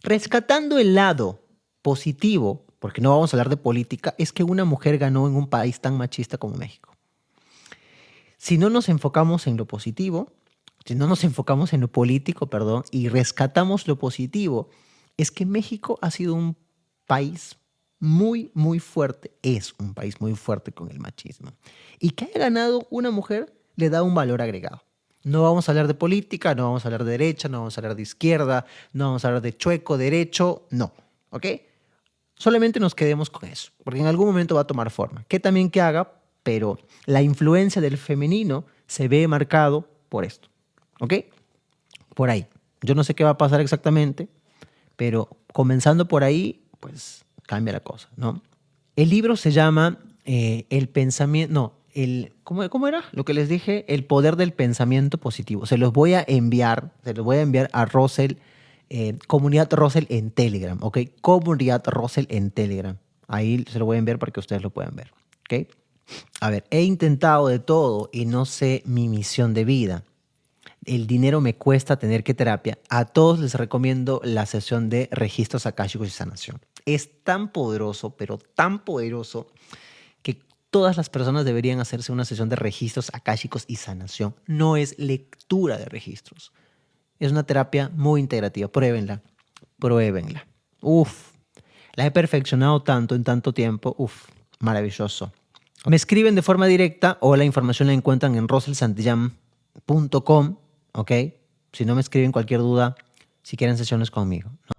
rescatando el lado positivo, porque no vamos a hablar de política, es que una mujer ganó en un país tan machista como México. Si no nos enfocamos en lo positivo, si no nos enfocamos en lo político, perdón, y rescatamos lo positivo, es que México ha sido un país muy, muy fuerte, es un país muy fuerte con el machismo. Y que haya ganado una mujer le da un valor agregado. No vamos a hablar de política, no vamos a hablar de derecha, no vamos a hablar de izquierda, no vamos a hablar de chueco, derecho, no. ¿Ok? Solamente nos quedemos con eso, porque en algún momento va a tomar forma. Que también que haga, pero la influencia del femenino se ve marcado por esto. ¿Ok? Por ahí. Yo no sé qué va a pasar exactamente, pero comenzando por ahí, pues cambia la cosa, ¿no? El libro se llama El pensamiento, no, ¿cómo era? Lo que les dije, el poder del pensamiento positivo. Se los voy a enviar a Russell, Comunidad Russell en Telegram, ¿ok? Comunidad Russell en Telegram. Ahí se lo voy a enviar para que ustedes lo puedan ver, ¿ok? A ver, he intentado de todo y no sé mi misión de vida. El dinero me cuesta tener que terapia. A todos les recomiendo la sesión de registros akáshicos y sanación. Es tan poderoso, pero tan poderoso que todas las personas deberían hacerse una sesión de registros akáshicos y sanación. No es lectura de registros. Es una terapia muy integrativa. Pruébenla. Pruébenla. Uf, la he perfeccionado tanto en tanto tiempo. Uf, maravilloso. Me escriben de forma directa o la información la encuentran en roselsantillán.com, ¿ok? Si no me escriben cualquier duda, si quieren sesiones conmigo, ¿no?